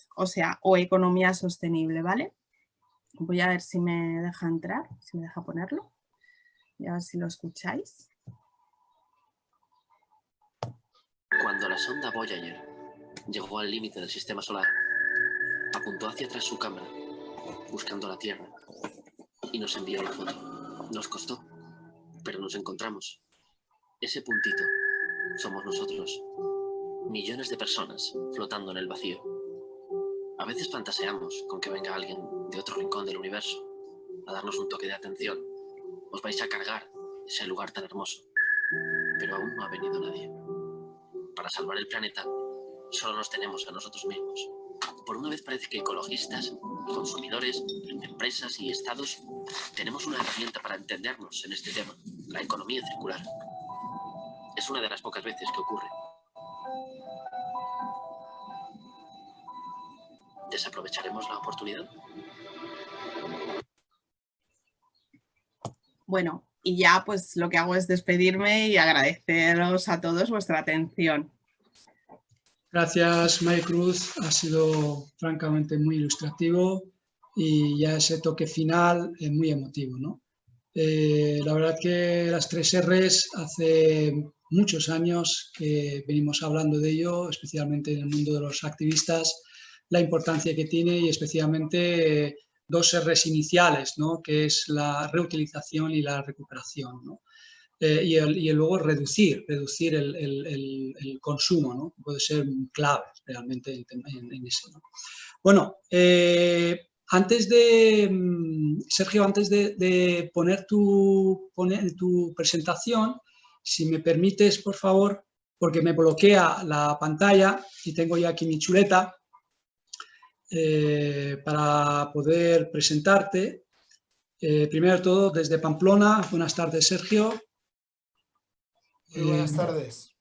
o economía sostenible, ¿vale? Voy a ver si me deja entrar, si me deja ponerlo. Y a ver si lo escucháis. Cuando la sonda Voyager llegó al límite del sistema solar, apuntó hacia atrás su cámara, buscando la Tierra, y nos envió la foto. Nos costó, pero nos encontramos. Ese puntito somos nosotros. Millones de personas flotando en el vacío. A veces fantaseamos con que venga alguien de otro rincón del universo a darnos un toque de atención. Os vais a cargar ese lugar tan hermoso. Pero aún no ha venido nadie. Para salvar el planeta, solo nos tenemos a nosotros mismos. Por una vez parece que ecologistas, consumidores, empresas y estados tenemos una herramienta para entendernos en este tema, la economía circular. Es una de las pocas veces que ocurre. ¿Desaprovecharemos la oportunidad? Bueno, y ya pues lo que hago es despedirme y agradeceros a todos vuestra atención. Gracias, Maricruz. Ha sido francamente muy ilustrativo y ya ese toque final es muy emotivo, ¿no? La verdad que las 3 R's hace muchos años que venimos hablando de ello, especialmente en el mundo de los activistas, la importancia que tiene y especialmente dos R's iniciales, ¿no? Que es la reutilización y la recuperación, ¿no? Y luego reducir el consumo, ¿no? Puede ser clave realmente en eso, ¿no? Bueno, Sergio, antes de poner tu presentación, si me permites, por favor, porque me bloquea la pantalla y tengo ya aquí mi chuleta para poder presentarte. Primero de todo, desde Pamplona, buenas tardes, Sergio. Muy buenas tardes.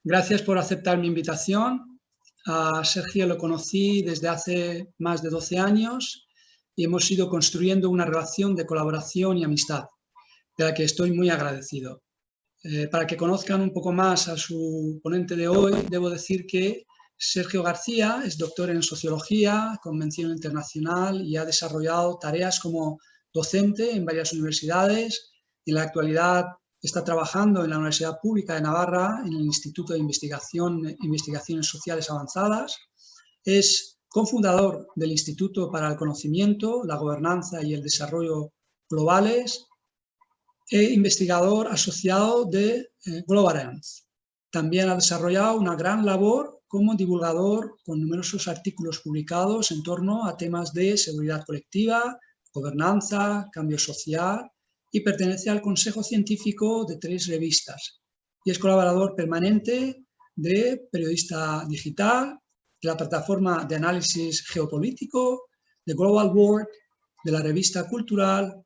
Gracias por aceptar mi invitación. A Sergio lo conocí desde hace más de 12 años y hemos ido construyendo una relación de colaboración y amistad, de la que estoy muy agradecido. Para que conozcan un poco más a su ponente de hoy, debo decir que Sergio García es doctor en Sociología, con mención internacional y ha desarrollado tareas como docente en varias universidades. En la actualidad está trabajando en la Universidad Pública de Navarra, en el Instituto de Investigaciones Sociales Avanzadas. Es cofundador del Instituto para el Conocimiento, la Gobernanza y el Desarrollo Globales e investigador asociado de Globalance. También ha desarrollado una gran labor como divulgador con numerosos artículos publicados en torno a temas de seguridad colectiva, gobernanza, cambio social y pertenece al Consejo Científico de 3 revistas. Y es colaborador permanente de Periodista Digital, de la plataforma de análisis geopolítico, de Global World, de la revista cultural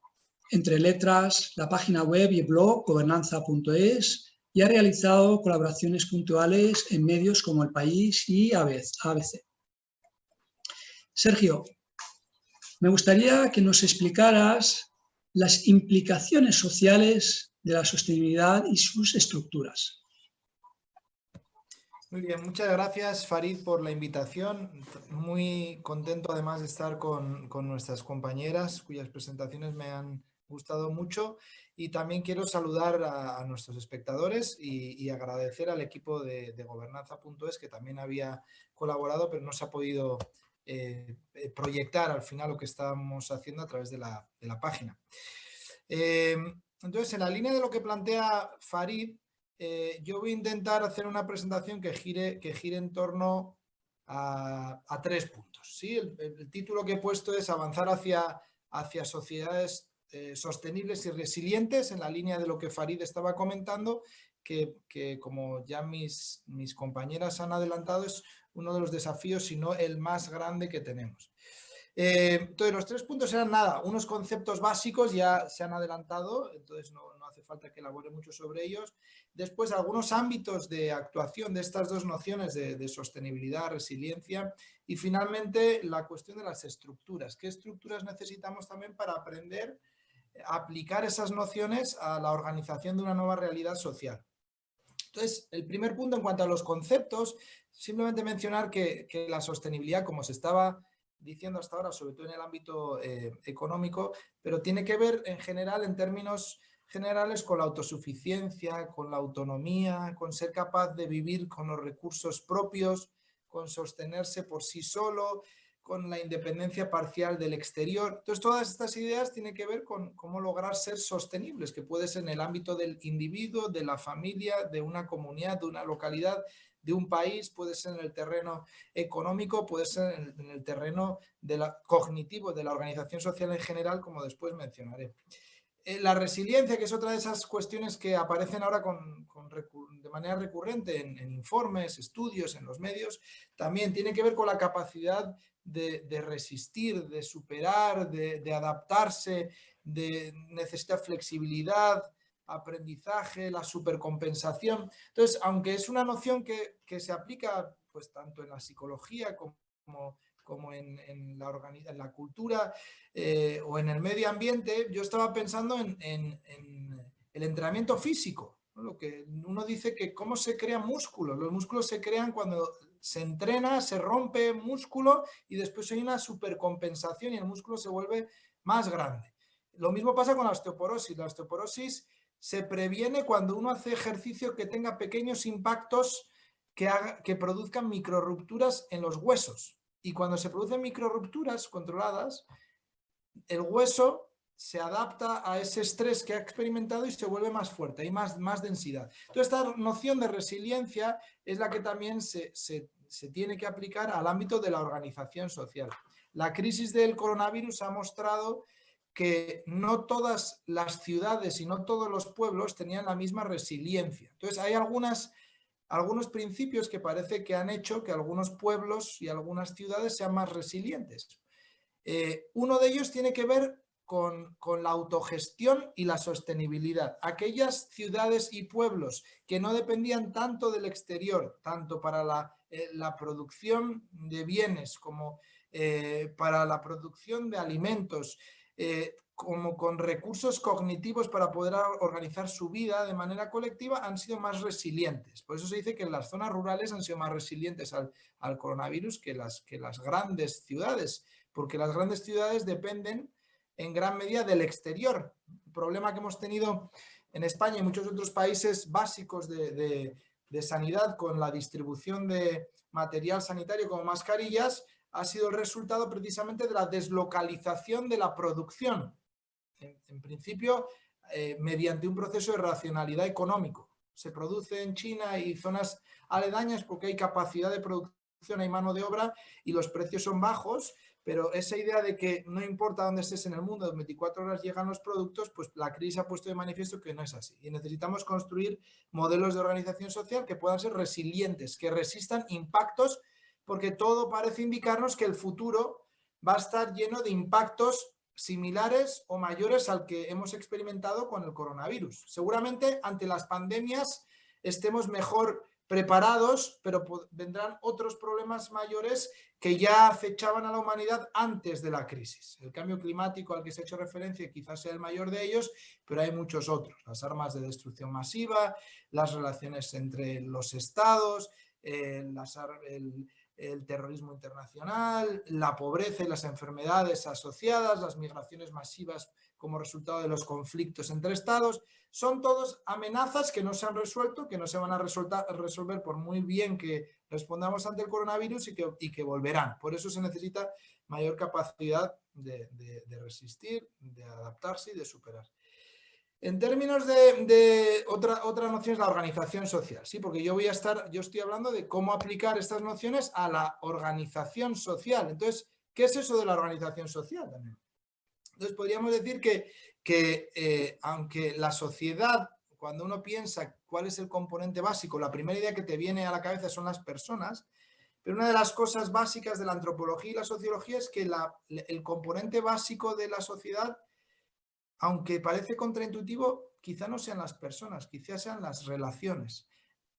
Entre Letras, la página web y blog gobernanza.es, y ha realizado colaboraciones puntuales en medios como El País y ABC. Sergio, me gustaría que nos explicaras las implicaciones sociales de la sostenibilidad y sus estructuras. Muy bien, muchas gracias Farid por la invitación. Muy contento además de estar con nuestras compañeras cuyas presentaciones me han gustado mucho, y también quiero saludar a nuestros espectadores y agradecer al equipo de Gobernanza.es, que también había colaborado pero no se ha podido proyectar al final lo que estamos haciendo a través de la página. Entonces, en la línea de lo que plantea Farid, yo voy a intentar hacer una presentación que gire en torno a 3 puntos. ¿Sí? El título que he puesto es Avanzar hacia sociedades sostenibles y resilientes, en la línea de lo que Farid estaba comentando, que como ya mis compañeras han adelantado, es uno de los desafíos, si no el más grande que tenemos. Entonces, los 3 puntos eran unos conceptos básicos, ya se han adelantado, entonces no hace falta que elabore mucho sobre ellos. Después, algunos ámbitos de actuación de estas 2 nociones de sostenibilidad, resiliencia, y finalmente la cuestión de las estructuras. ¿Qué estructuras necesitamos también para aprender a aplicar esas nociones a la organización de una nueva realidad social? Entonces, el primer punto en cuanto a los conceptos, simplemente mencionar que la sostenibilidad, como se estaba diciendo hasta ahora, sobre todo en el ámbito económico, pero tiene que ver en general, en términos generales, con la autosuficiencia, con la autonomía, con ser capaz de vivir con los recursos propios, con sostenerse por sí solo, con la independencia parcial del exterior. Entonces, todas estas ideas tienen que ver con cómo lograr ser sostenibles, que puede ser en el ámbito del individuo, de la familia, de una comunidad, de una localidad, de un país, puede ser en el terreno económico, puede ser en el terreno cognitivo, de la organización social en general, como después mencionaré. La resiliencia, que es otra de esas cuestiones que aparecen ahora de manera recurrente en informes, estudios, en los medios, también tiene que ver con la capacidad de resistir, de superar, de adaptarse, necesita flexibilidad, aprendizaje, la supercompensación. Entonces, aunque es una noción que se aplica pues tanto en la psicología como en la cultura o en el medio ambiente, yo estaba pensando en el entrenamiento físico, ¿no? Lo que uno dice que cómo se crean músculos. Los músculos se crean cuando se entrena, se rompe músculo y después hay una supercompensación y el músculo se vuelve más grande. Lo mismo pasa con la osteoporosis. La osteoporosis se previene cuando uno hace ejercicio que tenga pequeños impactos que produzcan microrupturas en los huesos. y cuando se producen microrupturas controladas, el hueso se adapta a ese estrés que ha experimentado y se vuelve más fuerte, hay más densidad. Entonces, esta noción de resiliencia es la que también se tiene que aplicar al ámbito de la organización social. La crisis del coronavirus ha mostrado que no todas las ciudades y no todos los pueblos tenían la misma resiliencia. Entonces, hay algunos principios que parece que han hecho que algunos pueblos y algunas ciudades sean más resilientes. Uno de ellos tiene que ver con la autogestión y la sostenibilidad. Aquellas ciudades y pueblos que no dependían tanto del exterior, tanto para la producción de bienes como para la producción de alimentos, como con recursos cognitivos para poder organizar su vida de manera colectiva, han sido más resilientes. Por eso se dice que las zonas rurales han sido más resilientes al coronavirus que las grandes ciudades, porque las grandes ciudades dependen en gran medida del exterior. El problema que hemos tenido en España y muchos otros países básicos de sanidad con la distribución de material sanitario como mascarillas ha sido el resultado precisamente de la deslocalización de la producción. En principio, mediante un proceso de racionalidad económico. Se produce en China y zonas aledañas porque hay capacidad de producción, hay mano de obra y los precios son bajos, pero esa idea de que no importa dónde estés en el mundo, en 24 horas llegan los productos, pues la crisis ha puesto de manifiesto que no es así. Y necesitamos construir modelos de organización social que puedan ser resilientes, que resistan impactos, porque todo parece indicarnos que el futuro va a estar lleno de impactos similares o mayores al que hemos experimentado con el coronavirus. Seguramente ante las pandemias estemos mejor preparados, pero vendrán otros problemas mayores que ya acechaban a la humanidad antes de la crisis. El cambio climático al que se ha hecho referencia quizás sea el mayor de ellos, pero hay muchos otros. Las armas de destrucción masiva, las relaciones entre los estados, el terrorismo internacional, la pobreza y las enfermedades asociadas, las migraciones masivas como resultado de los conflictos entre estados, son todos amenazas que no se han resuelto, que no se van a resolver por muy bien que respondamos ante el coronavirus y que volverán. Por eso se necesita mayor capacidad de resistir, de adaptarse y de superar. En términos de otra noción es la organización social, ¿sí? Porque yo estoy hablando de cómo aplicar estas nociones a la organización social. Entonces, ¿qué es eso de la organización social también? Entonces, podríamos decir que aunque la sociedad, cuando uno piensa cuál es el componente básico, la primera idea que te viene a la cabeza son las personas, pero una de las cosas básicas de la antropología y la sociología es que el componente básico de la sociedad, aunque parece contraintuitivo, quizá no sean las personas, quizá sean las relaciones.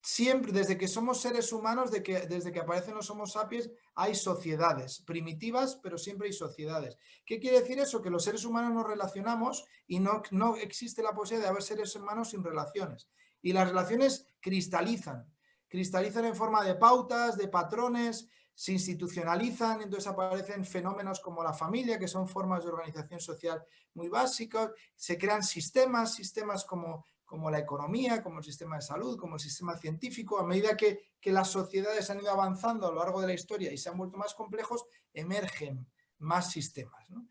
Siempre, desde que somos seres humanos, desde que aparecen los Homo sapiens, hay sociedades primitivas, pero siempre hay sociedades. ¿Qué quiere decir eso? Que los seres humanos nos relacionamos y no existe la posibilidad de haber seres humanos sin relaciones. Y las relaciones cristalizan en forma de pautas, de patrones, se institucionalizan, entonces aparecen fenómenos como la familia, que son formas de organización social muy básicas, se crean sistemas como la economía, como el sistema de salud, como el sistema científico. A medida que las sociedades han ido avanzando a lo largo de la historia y se han vuelto más complejos, emergen más sistemas, ¿no?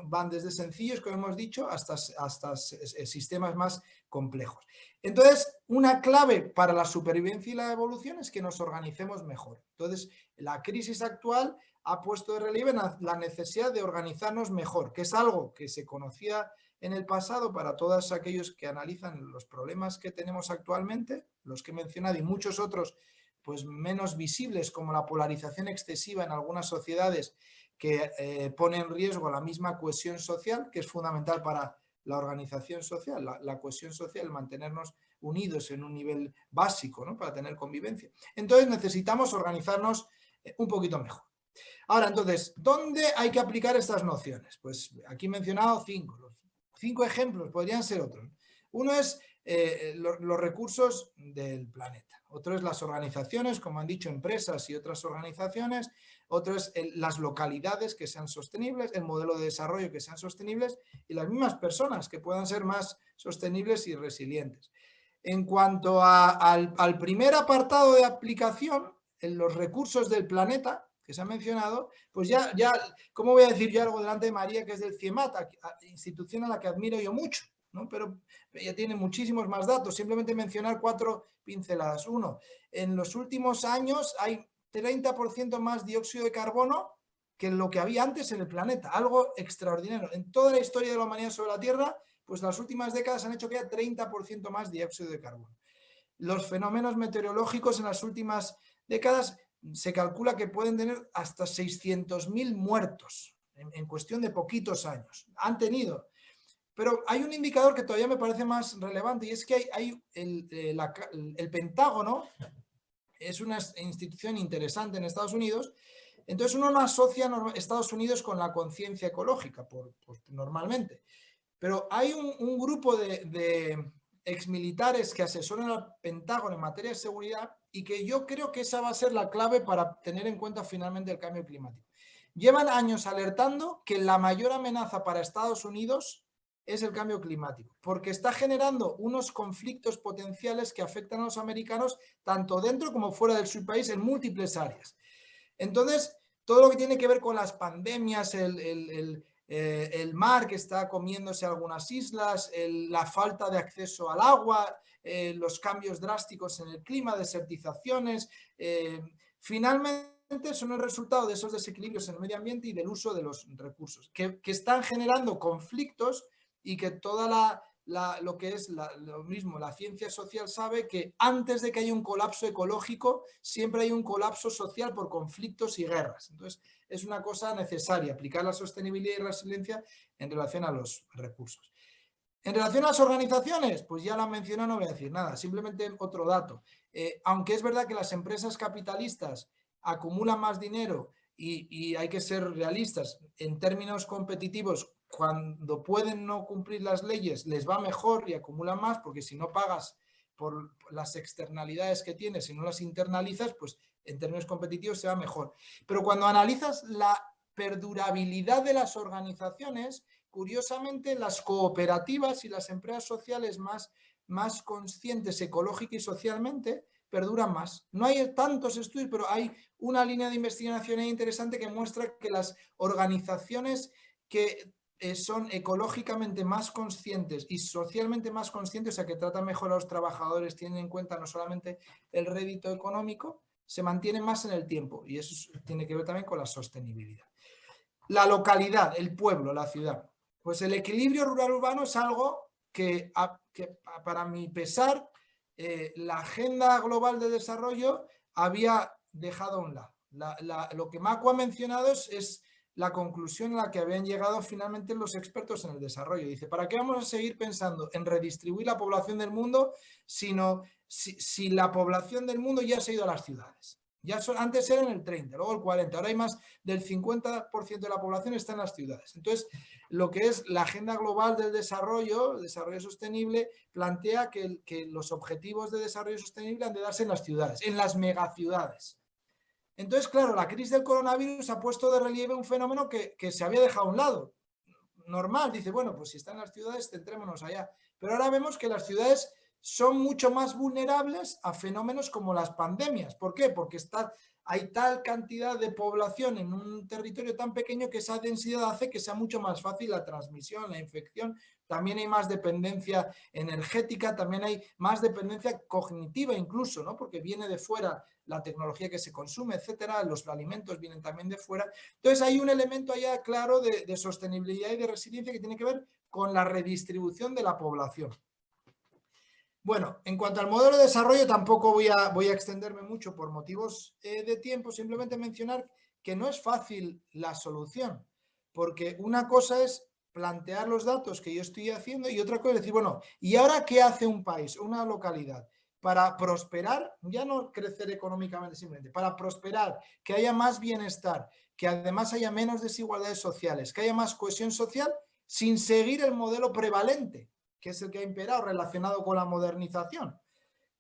Van desde sencillos, como hemos dicho, hasta sistemas más complejos. Entonces, una clave para la supervivencia y la evolución es que nos organicemos mejor. Entonces, la crisis actual ha puesto de relieve la necesidad de organizarnos mejor, que es algo que se conocía en el pasado para todos aquellos que analizan los problemas que tenemos actualmente, los que he mencionado y muchos otros pues menos visibles, como la polarización excesiva en algunas sociedades que pone en riesgo la misma cohesión social, que es fundamental para la organización social, la cohesión social, mantenernos unidos en un nivel básico, ¿no? Para tener convivencia. Entonces necesitamos organizarnos un poquito mejor. Ahora, entonces, ¿dónde hay que aplicar estas nociones? Pues aquí he mencionado 5. Los 5 ejemplos podrían ser otros. Uno es los recursos del planeta. Otro es las organizaciones, como han dicho, empresas y otras organizaciones. Otro es las localidades que sean sostenibles, el modelo de desarrollo que sean sostenibles y las mismas personas que puedan ser más sostenibles y resilientes. En cuanto al primer apartado de aplicación, en los recursos del planeta, que se ha mencionado, pues ya, ¿cómo voy a decir yo algo delante de María, que es del CIEMAT, institución a la que admiro yo mucho, ¿no? Pero ella tiene muchísimos más datos, simplemente mencionar 4 pinceladas. 1, en los últimos años hay 30% más dióxido de carbono que lo que había antes en el planeta, algo extraordinario. En toda la historia de la humanidad sobre la Tierra, pues las últimas décadas han hecho que haya 30% más dióxido de carbono. Los fenómenos meteorológicos en las últimas décadas se calcula que pueden tener hasta 600.000 muertos en cuestión de poquitos años. Han tenido. Pero hay un indicador que todavía me parece más relevante, y es que hay el Pentágono, es una institución interesante en Estados Unidos. Entonces uno no asocia a Estados Unidos con la conciencia ecológica, normalmente. Pero hay un grupo de exmilitares que asesoran al Pentágono en materia de seguridad, y que yo creo que esa va a ser la clave para tener en cuenta finalmente el cambio climático. Llevan años alertando que la mayor amenaza para Estados Unidos es el cambio climático, porque está generando unos conflictos potenciales que afectan a los americanos tanto dentro como fuera de su país en múltiples áreas. Entonces, todo lo que tiene que ver con las pandemias, el mar que está comiéndose algunas islas, la falta de acceso al agua, los cambios drásticos en el clima, desertizaciones, finalmente son el resultado de esos desequilibrios en el medio ambiente y del uso de los recursos, que están generando conflictos, y que toda lo que es lo mismo, la ciencia social sabe que antes de que haya un colapso ecológico, siempre hay un colapso social por conflictos y guerras. Entonces, es una cosa necesaria aplicar la sostenibilidad y resiliencia en relación a los recursos. En relación a las organizaciones, pues ya la mencioné, no voy a decir nada, simplemente otro dato. Aunque es verdad que las empresas capitalistas acumulan más dinero y hay que ser realistas, en términos competitivos, cuando pueden no cumplir las leyes, les va mejor y acumulan más, porque si no pagas por las externalidades que tienes, si no las internalizas, pues en términos competitivos se va mejor. Pero cuando analizas la perdurabilidad de las organizaciones, curiosamente las cooperativas y las empresas sociales más conscientes ecológica y socialmente perduran más. No hay tantos estudios, pero hay una línea de investigación interesante que muestra que las organizaciones que son ecológicamente más conscientes y socialmente más conscientes, o sea, que tratan mejor a los trabajadores, tienen en cuenta no solamente el rédito económico, se mantienen más en el tiempo, y eso tiene que ver también con la sostenibilidad. La localidad, el pueblo, la ciudad. Pues el equilibrio rural-urbano es algo que para mi pesar, la agenda global de desarrollo había dejado a un lado. Lo que Macu ha mencionado es la conclusión a la que habían llegado finalmente los expertos en el desarrollo. Dice, ¿para qué vamos a seguir pensando en redistribuir la población del mundo si la población del mundo ya se ha ido a las ciudades? Antes eran el 30, luego el 40, ahora hay más del 50% de la población está en las ciudades. Entonces, lo que es la agenda global del desarrollo, el desarrollo sostenible, plantea que los objetivos de desarrollo sostenible han de darse en las ciudades, en las megaciudades. Entonces, claro, la crisis del coronavirus ha puesto de relieve un fenómeno que se había dejado a un lado. Normal, dice, bueno, pues si están en las ciudades, centrémonos allá. Pero ahora vemos que las ciudades son mucho más vulnerables a fenómenos como las pandemias. ¿Por qué? Porque hay tal cantidad de población en un territorio tan pequeño que esa densidad hace que sea mucho más fácil la transmisión, la infección. También hay más dependencia energética, también hay más dependencia cognitiva incluso, ¿no? Porque viene de fuera la tecnología que se consume, etcétera, los alimentos vienen también de fuera. Entonces hay un elemento allá claro de sostenibilidad y de resiliencia que tiene que ver con la redistribución de la población. Bueno, en cuanto al modelo de desarrollo tampoco voy a extenderme mucho por motivos de tiempo, simplemente mencionar que no es fácil la solución, porque una cosa es plantear los datos que yo estoy haciendo y otra cosa es decir, bueno, ¿y ahora qué hace un país, una localidad? Para prosperar, ya no crecer económicamente simplemente, para prosperar, que haya más bienestar, que además haya menos desigualdades sociales, que haya más cohesión social sin seguir el modelo prevalente, que es el que ha imperado relacionado con la modernización.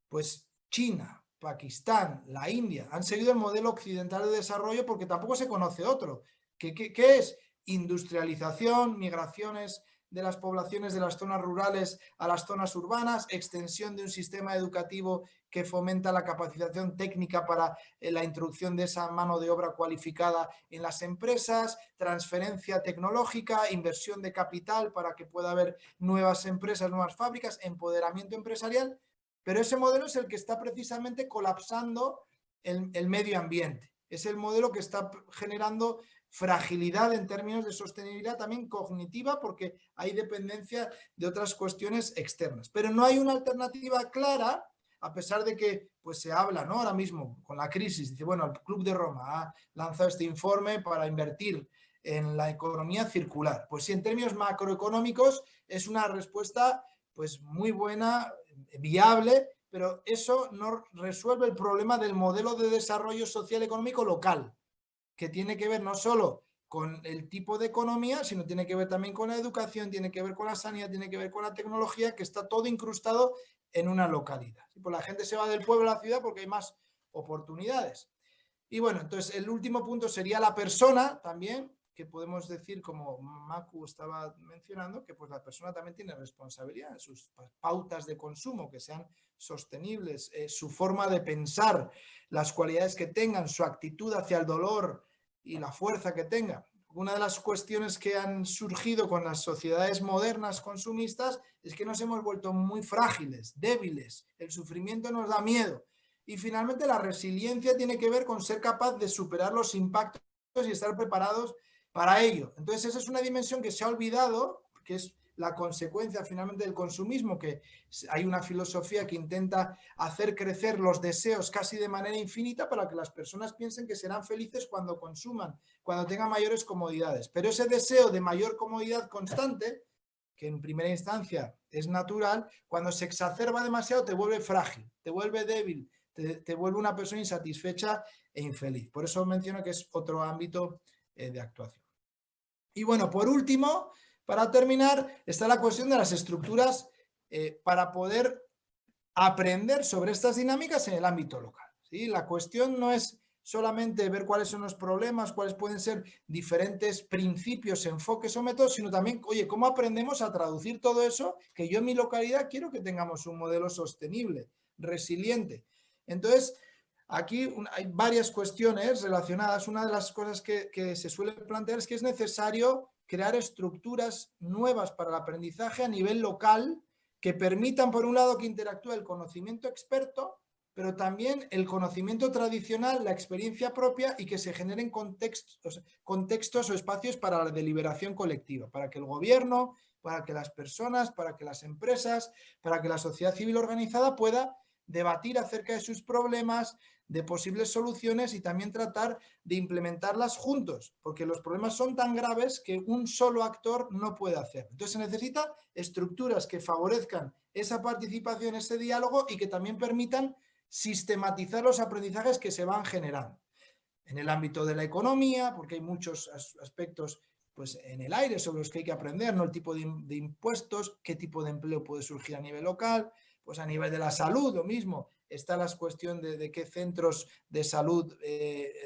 Pues China, Pakistán, la India han seguido el modelo occidental de desarrollo porque tampoco se conoce otro. ¿Qué es? Industrialización, migraciones de las poblaciones de las zonas rurales a las zonas urbanas, extensión de un sistema educativo que fomenta la capacitación técnica para la introducción de esa mano de obra cualificada en las empresas, transferencia tecnológica, inversión de capital para que pueda haber nuevas empresas, nuevas fábricas, empoderamiento empresarial, pero ese modelo es el que está precisamente colapsando el medio ambiente. Es el modelo que está generando fragilidad en términos de sostenibilidad también cognitiva, porque hay dependencia de otras cuestiones externas. Pero no hay una alternativa clara, a pesar de que pues, se habla, ¿no? Ahora mismo con la crisis. Dice, bueno, el Club de Roma ha lanzado este informe para invertir en la economía circular. Pues sí, en términos macroeconómicos es una respuesta pues, muy buena, viable, pero eso no resuelve el problema del modelo de desarrollo social económico local, que tiene que ver no solo con el tipo de economía, sino tiene que ver también con la educación, tiene que ver con la sanidad, tiene que ver con la tecnología, que está todo incrustado en una localidad. Pues la gente se va del pueblo a la ciudad porque hay más oportunidades. Y bueno, entonces el último punto sería la persona también, que podemos decir, como Macu estaba mencionando, que pues la persona también tiene responsabilidad en sus pautas de consumo, que sean sostenibles, su forma de pensar, las cualidades que tengan, su actitud hacia el dolor y la fuerza que tenga. Una de las cuestiones que han surgido con las sociedades modernas consumistas es que nos hemos vuelto muy frágiles, débiles, el sufrimiento nos da miedo. Y finalmente la resiliencia tiene que ver con ser capaz de superar los impactos y estar preparados para ello. Entonces esa es una dimensión que se ha olvidado, que es la consecuencia finalmente del consumismo, que hay una filosofía que intenta hacer crecer los deseos casi de manera infinita para que las personas piensen que serán felices cuando consuman, cuando tengan mayores comodidades. Pero ese deseo de mayor comodidad constante, que en primera instancia es natural, cuando se exacerba demasiado te vuelve frágil, te vuelve débil, te vuelve una persona insatisfecha e infeliz. Por eso menciono que es otro ámbito de actuación. Y bueno, por último, para terminar, está la cuestión de las estructuras para poder aprender sobre estas dinámicas en el ámbito local, ¿sí? La cuestión no es solamente ver cuáles son los problemas, cuáles pueden ser diferentes principios, enfoques o métodos, sino también, oye, ¿cómo aprendemos a traducir todo eso? Que yo en mi localidad quiero que tengamos un modelo sostenible, resiliente. Entonces, aquí hay varias cuestiones relacionadas. Una de las cosas que se suele plantear es que es necesario crear estructuras nuevas para el aprendizaje a nivel local que permitan, por un lado, que interactúe el conocimiento experto, pero también el conocimiento tradicional, la experiencia propia y que se generen contextos o espacios para la deliberación colectiva, para que el gobierno, para que las personas, para que las empresas, para que la sociedad civil organizada pueda debatir acerca de sus problemas, de posibles soluciones y también tratar de implementarlas juntos, porque los problemas son tan graves que un solo actor no puede hacer. Entonces se necesitan estructuras que favorezcan esa participación, ese diálogo y que también permitan sistematizar los aprendizajes que se van generando. En el ámbito de la economía, porque hay muchos aspectos pues, en el aire sobre los que hay que aprender, ¿no? El tipo de impuestos, qué tipo de empleo puede surgir a nivel local. Pues a nivel de la salud, lo mismo, está la cuestión de qué centros de salud,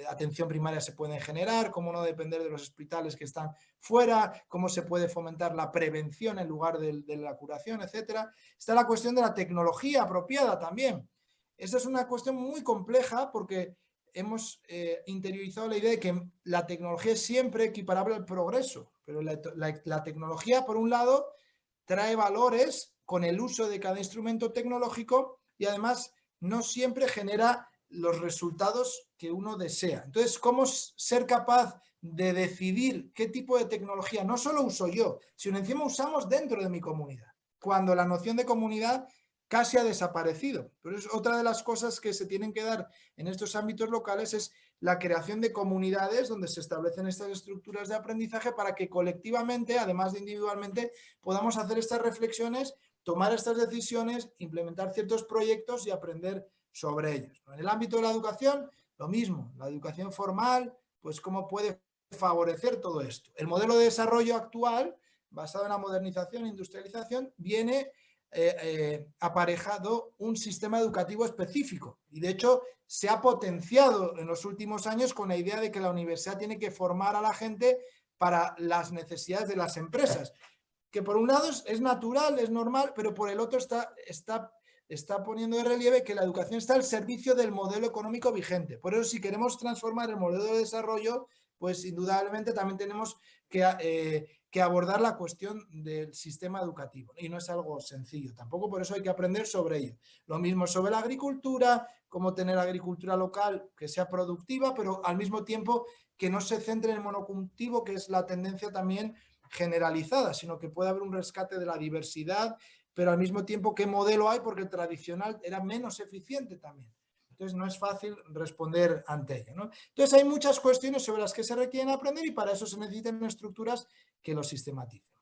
atención primaria se pueden generar, cómo no depender de los hospitales que están fuera, cómo se puede fomentar la prevención en lugar de la curación, etcétera. Está la cuestión de la tecnología apropiada también. Esta es una cuestión muy compleja porque hemos interiorizado la idea de que la tecnología es siempre equiparable al progreso, pero la tecnología, por un lado, trae valores con el uso de cada instrumento tecnológico y además no siempre genera los resultados que uno desea. Entonces, ¿cómo ser capaz de decidir qué tipo de tecnología no solo uso yo, sino encima usamos dentro de mi comunidad? Cuando la noción de comunidad casi ha desaparecido. Pero es otra de las cosas que se tienen que dar en estos ámbitos locales es la creación de comunidades donde se establecen estas estructuras de aprendizaje para que colectivamente, además de individualmente, podamos hacer estas reflexiones, tomar estas decisiones, implementar ciertos proyectos y aprender sobre ellos. En el ámbito de la educación, lo mismo, la educación formal, pues cómo puede favorecer todo esto. El modelo de desarrollo actual, basado en la modernización e industrialización, viene aparejado un sistema educativo específico y de hecho se ha potenciado en los últimos años con la idea de que la universidad tiene que formar a la gente para las necesidades de las empresas, que por un lado es natural, es normal, pero por el otro está poniendo de relieve que la educación está al servicio del modelo económico vigente. Por eso, si queremos transformar el modelo de desarrollo, pues indudablemente también tenemos que abordar la cuestión del sistema educativo. Y no es algo sencillo, tampoco por eso hay que aprender sobre ello. Lo mismo sobre la agricultura, cómo tener agricultura local que sea productiva, pero al mismo tiempo que no se centre en el monocultivo, que es la tendencia también generalizada, sino que puede haber un rescate de la diversidad, pero al mismo tiempo qué modelo hay, porque el tradicional era menos eficiente también. Entonces no es fácil responder ante ello, ¿no? Entonces hay muchas cuestiones sobre las que se requieren aprender y para eso se necesitan estructuras que lo sistematicen.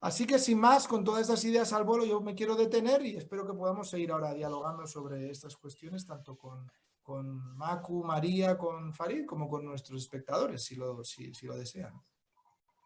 Así que sin más, con todas estas ideas al vuelo yo me quiero detener y espero que podamos seguir ahora dialogando sobre estas cuestiones, tanto con Macu, María, con Farid, como con nuestros espectadores, si lo desean.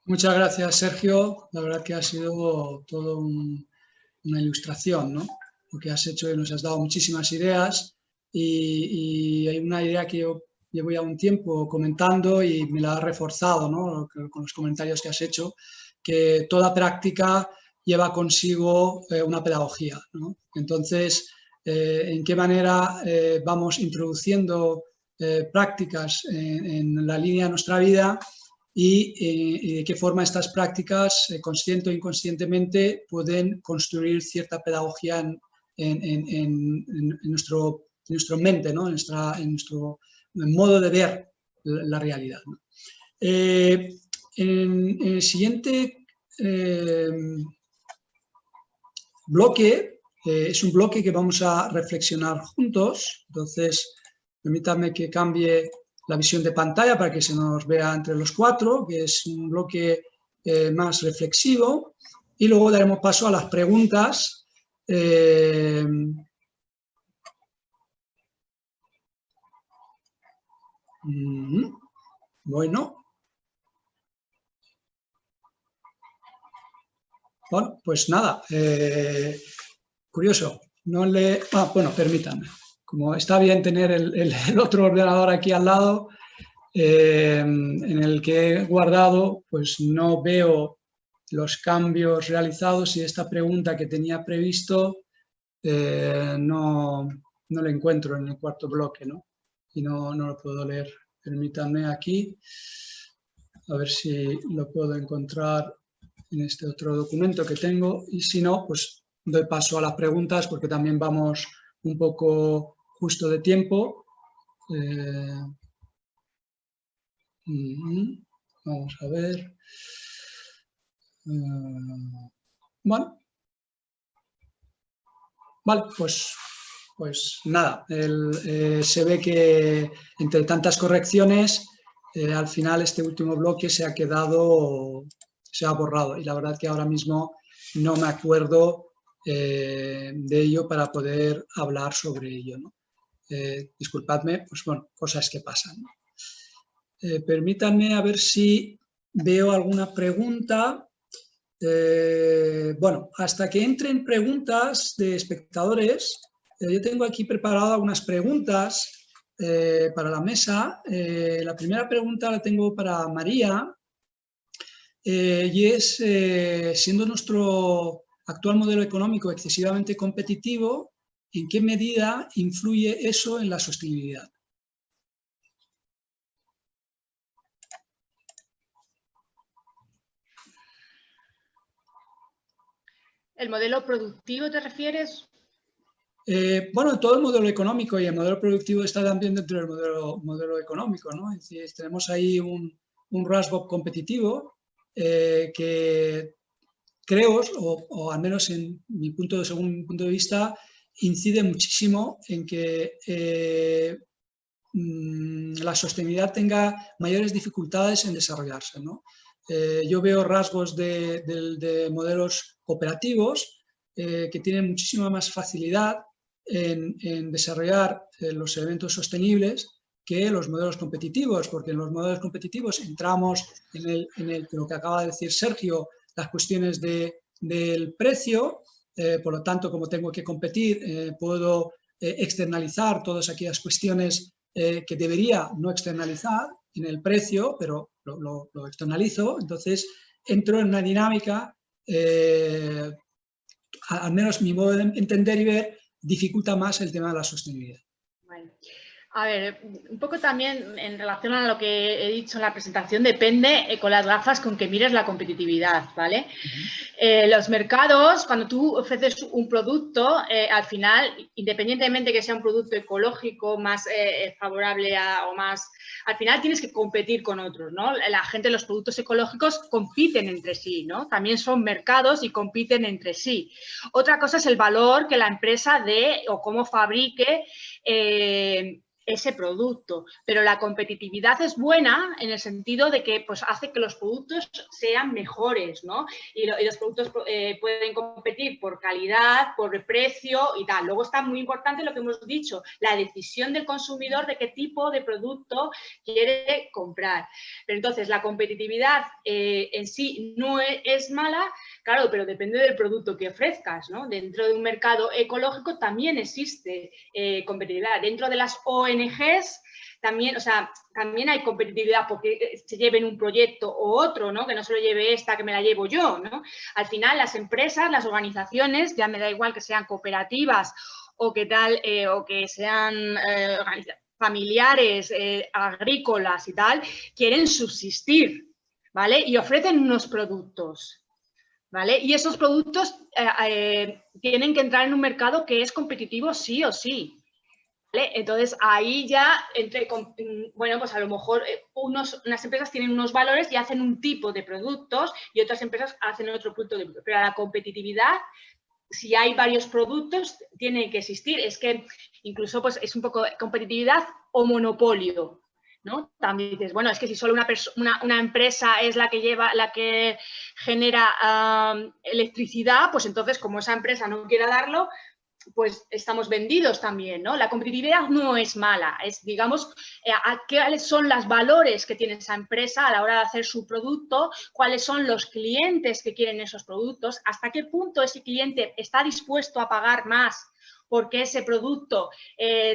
Muchas gracias, Sergio. La verdad que ha sido todo una ilustración, ¿no? Lo que has hecho y nos has dado muchísimas ideas y hay una idea que yo llevo ya un tiempo comentando y me la has reforzado, ¿no? Con los comentarios que has hecho, que toda práctica lleva consigo una pedagogía, ¿no? Entonces, ¿en qué manera vamos introduciendo prácticas en la línea de nuestra vida? Y de qué forma estas prácticas, consciente o inconscientemente, pueden construir cierta pedagogía en nuestra mente, ¿no? en nuestro modo de ver la realidad, ¿no? En el siguiente bloque, es un bloque que vamos a reflexionar juntos, entonces permítanme que cambie la visión de pantalla para que se nos vea entre los cuatro, que es un bloque más reflexivo, y luego daremos paso a las preguntas. Bueno, pues nada, curioso, bueno, permítanme. Como está bien tener el otro ordenador aquí al lado, en el que he guardado, pues no veo los cambios realizados y esta pregunta que tenía previsto no la encuentro en el cuarto bloque, ¿no? Y no lo puedo leer. Permítanme aquí, a ver si lo puedo encontrar en este otro documento que tengo y si no, pues doy paso a las preguntas porque también vamos un poco justo de tiempo. Vamos a ver. Bueno. Vale, pues nada. Se ve que entre tantas correcciones, al final este último bloque se ha borrado. Y la verdad que ahora mismo no me acuerdo de ello para poder hablar sobre ello, ¿no? Disculpadme, pues bueno, cosas que pasan, ¿no? Permítanme a ver si veo alguna pregunta. Bueno, hasta que entren preguntas de espectadores, yo tengo aquí preparado algunas preguntas para la mesa. La primera pregunta la tengo para María y es, siendo nuestro actual modelo económico excesivamente competitivo, ¿en qué medida influye eso en la sostenibilidad? ¿El modelo productivo te refieres? Bueno, todo el modelo económico y el modelo productivo está también dentro del modelo económico, ¿no? Es decir, tenemos ahí un rasgo competitivo que creo, o al menos según mi punto de vista, incide muchísimo en que la sostenibilidad tenga mayores dificultades en desarrollarse, ¿no? Yo veo rasgos de modelos cooperativos que tienen muchísima más facilidad en desarrollar los elementos sostenibles que los modelos competitivos, porque en los modelos competitivos entramos en lo que acaba de decir Sergio, las cuestiones del precio, por lo tanto, como tengo que competir, puedo externalizar todas aquellas cuestiones que debería no externalizar en el precio, pero lo externalizo, entonces entro en una dinámica al menos mi modo de entender y ver, dificulta más el tema de la sostenibilidad. Bueno. A ver, un poco también en relación a lo que he dicho en la presentación, depende con las gafas con que mires la competitividad, ¿vale? Los mercados, cuando tú ofreces un producto, al final, independientemente que sea un producto ecológico más favorable o más... Al final tienes que competir con otros, ¿no? La gente, los productos ecológicos compiten entre sí, ¿no? También son mercados y compiten entre sí. Otra cosa es el valor que la empresa dé o cómo fabrique ese producto, pero la competitividad es buena en el sentido de que pues, hace que los productos sean mejores, ¿no? Y los productos pueden competir por calidad, por precio y tal. Luego está muy importante lo que hemos dicho, la decisión del consumidor de qué tipo de producto quiere comprar. Pero entonces, la competitividad en sí no es mala, claro, pero depende del producto que ofrezcas, ¿no? Dentro de un mercado ecológico también existe competitividad. Dentro de las ONGs también, o sea, también hay competitividad porque se lleven un proyecto u otro, ¿no? Que no se lo lleve esta, que me la llevo yo, ¿no? Al final, las empresas, las organizaciones, ya me da igual que sean cooperativas o que tal, o que sean familiares, agrícolas y tal, quieren subsistir, ¿vale? Y ofrecen unos productos, ¿vale? Y esos productos tienen que entrar en un mercado que es competitivo sí o sí. ¿Vale? Entonces, ahí ya, bueno, pues a lo mejor unas empresas tienen unos valores y hacen un tipo de productos y otras empresas hacen otro punto de productos. Pero la competitividad, si hay varios productos, tiene que existir. Es que incluso pues, es un poco competitividad o monopolio, ¿no? También dices, bueno, es que si solo una empresa es la que genera electricidad, pues entonces como esa empresa no quiera darlo, pues estamos vendidos también, ¿no? La competitividad no es mala, es, digamos, cuáles son los valores que tiene esa empresa a la hora de hacer su producto, cuáles son los clientes que quieren esos productos, hasta qué punto ese cliente está dispuesto a pagar más porque ese producto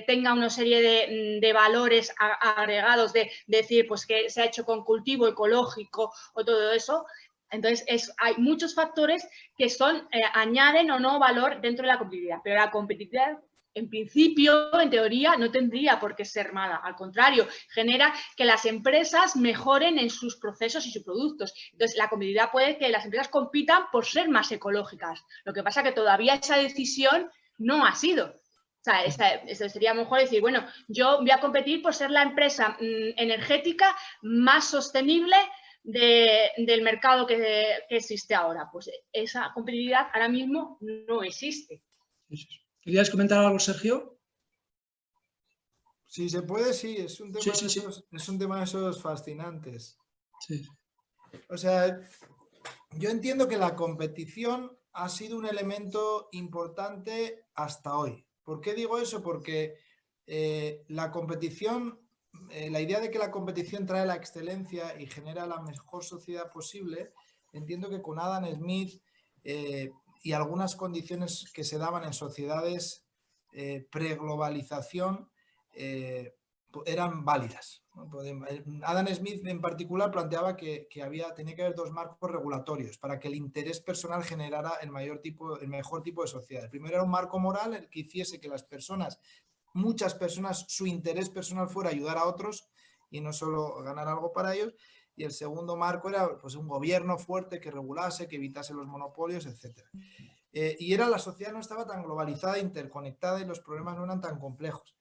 tenga una serie de valores agregados, de decir, pues que se ha hecho con cultivo ecológico o todo eso. Entonces, hay muchos factores que añaden o no valor dentro de la competitividad, pero la competitividad, en principio, en teoría, no tendría por qué ser mala. Al contrario, genera que las empresas mejoren en sus procesos y sus productos. Entonces, la competitividad puede que las empresas compitan por ser más ecológicas. Lo que pasa es que todavía esa decisión no ha sido. O sea, esto sería mejor decir, bueno, yo voy a competir por ser la empresa energética más sostenible del mercado que existe ahora. Pues esa competitividad ahora mismo no existe. ¿Querías comentar algo, Sergio? Si se puede, sí, es un tema, Sí. es un tema de esos fascinantes. Sí. O sea, yo entiendo que la competición ha sido un elemento importante hasta hoy. ¿Por qué digo eso? Porque la competición, la idea de que la competición trae la excelencia y genera la mejor sociedad posible, entiendo que con Adam Smith y algunas condiciones que se daban en sociedades pre-globalización eran válidas. Adam Smith en particular planteaba que tenía que haber dos marcos regulatorios para que el interés personal generara el mejor tipo de sociedad. El primero era un marco moral, el que hiciese que muchas personas, su interés personal fuera ayudar a otros y no solo ganar algo para ellos. Y el segundo marco era pues, un gobierno fuerte que regulase, que evitase los monopolios, etc. Y la sociedad no estaba tan globalizada, interconectada y los problemas no eran tan complejos.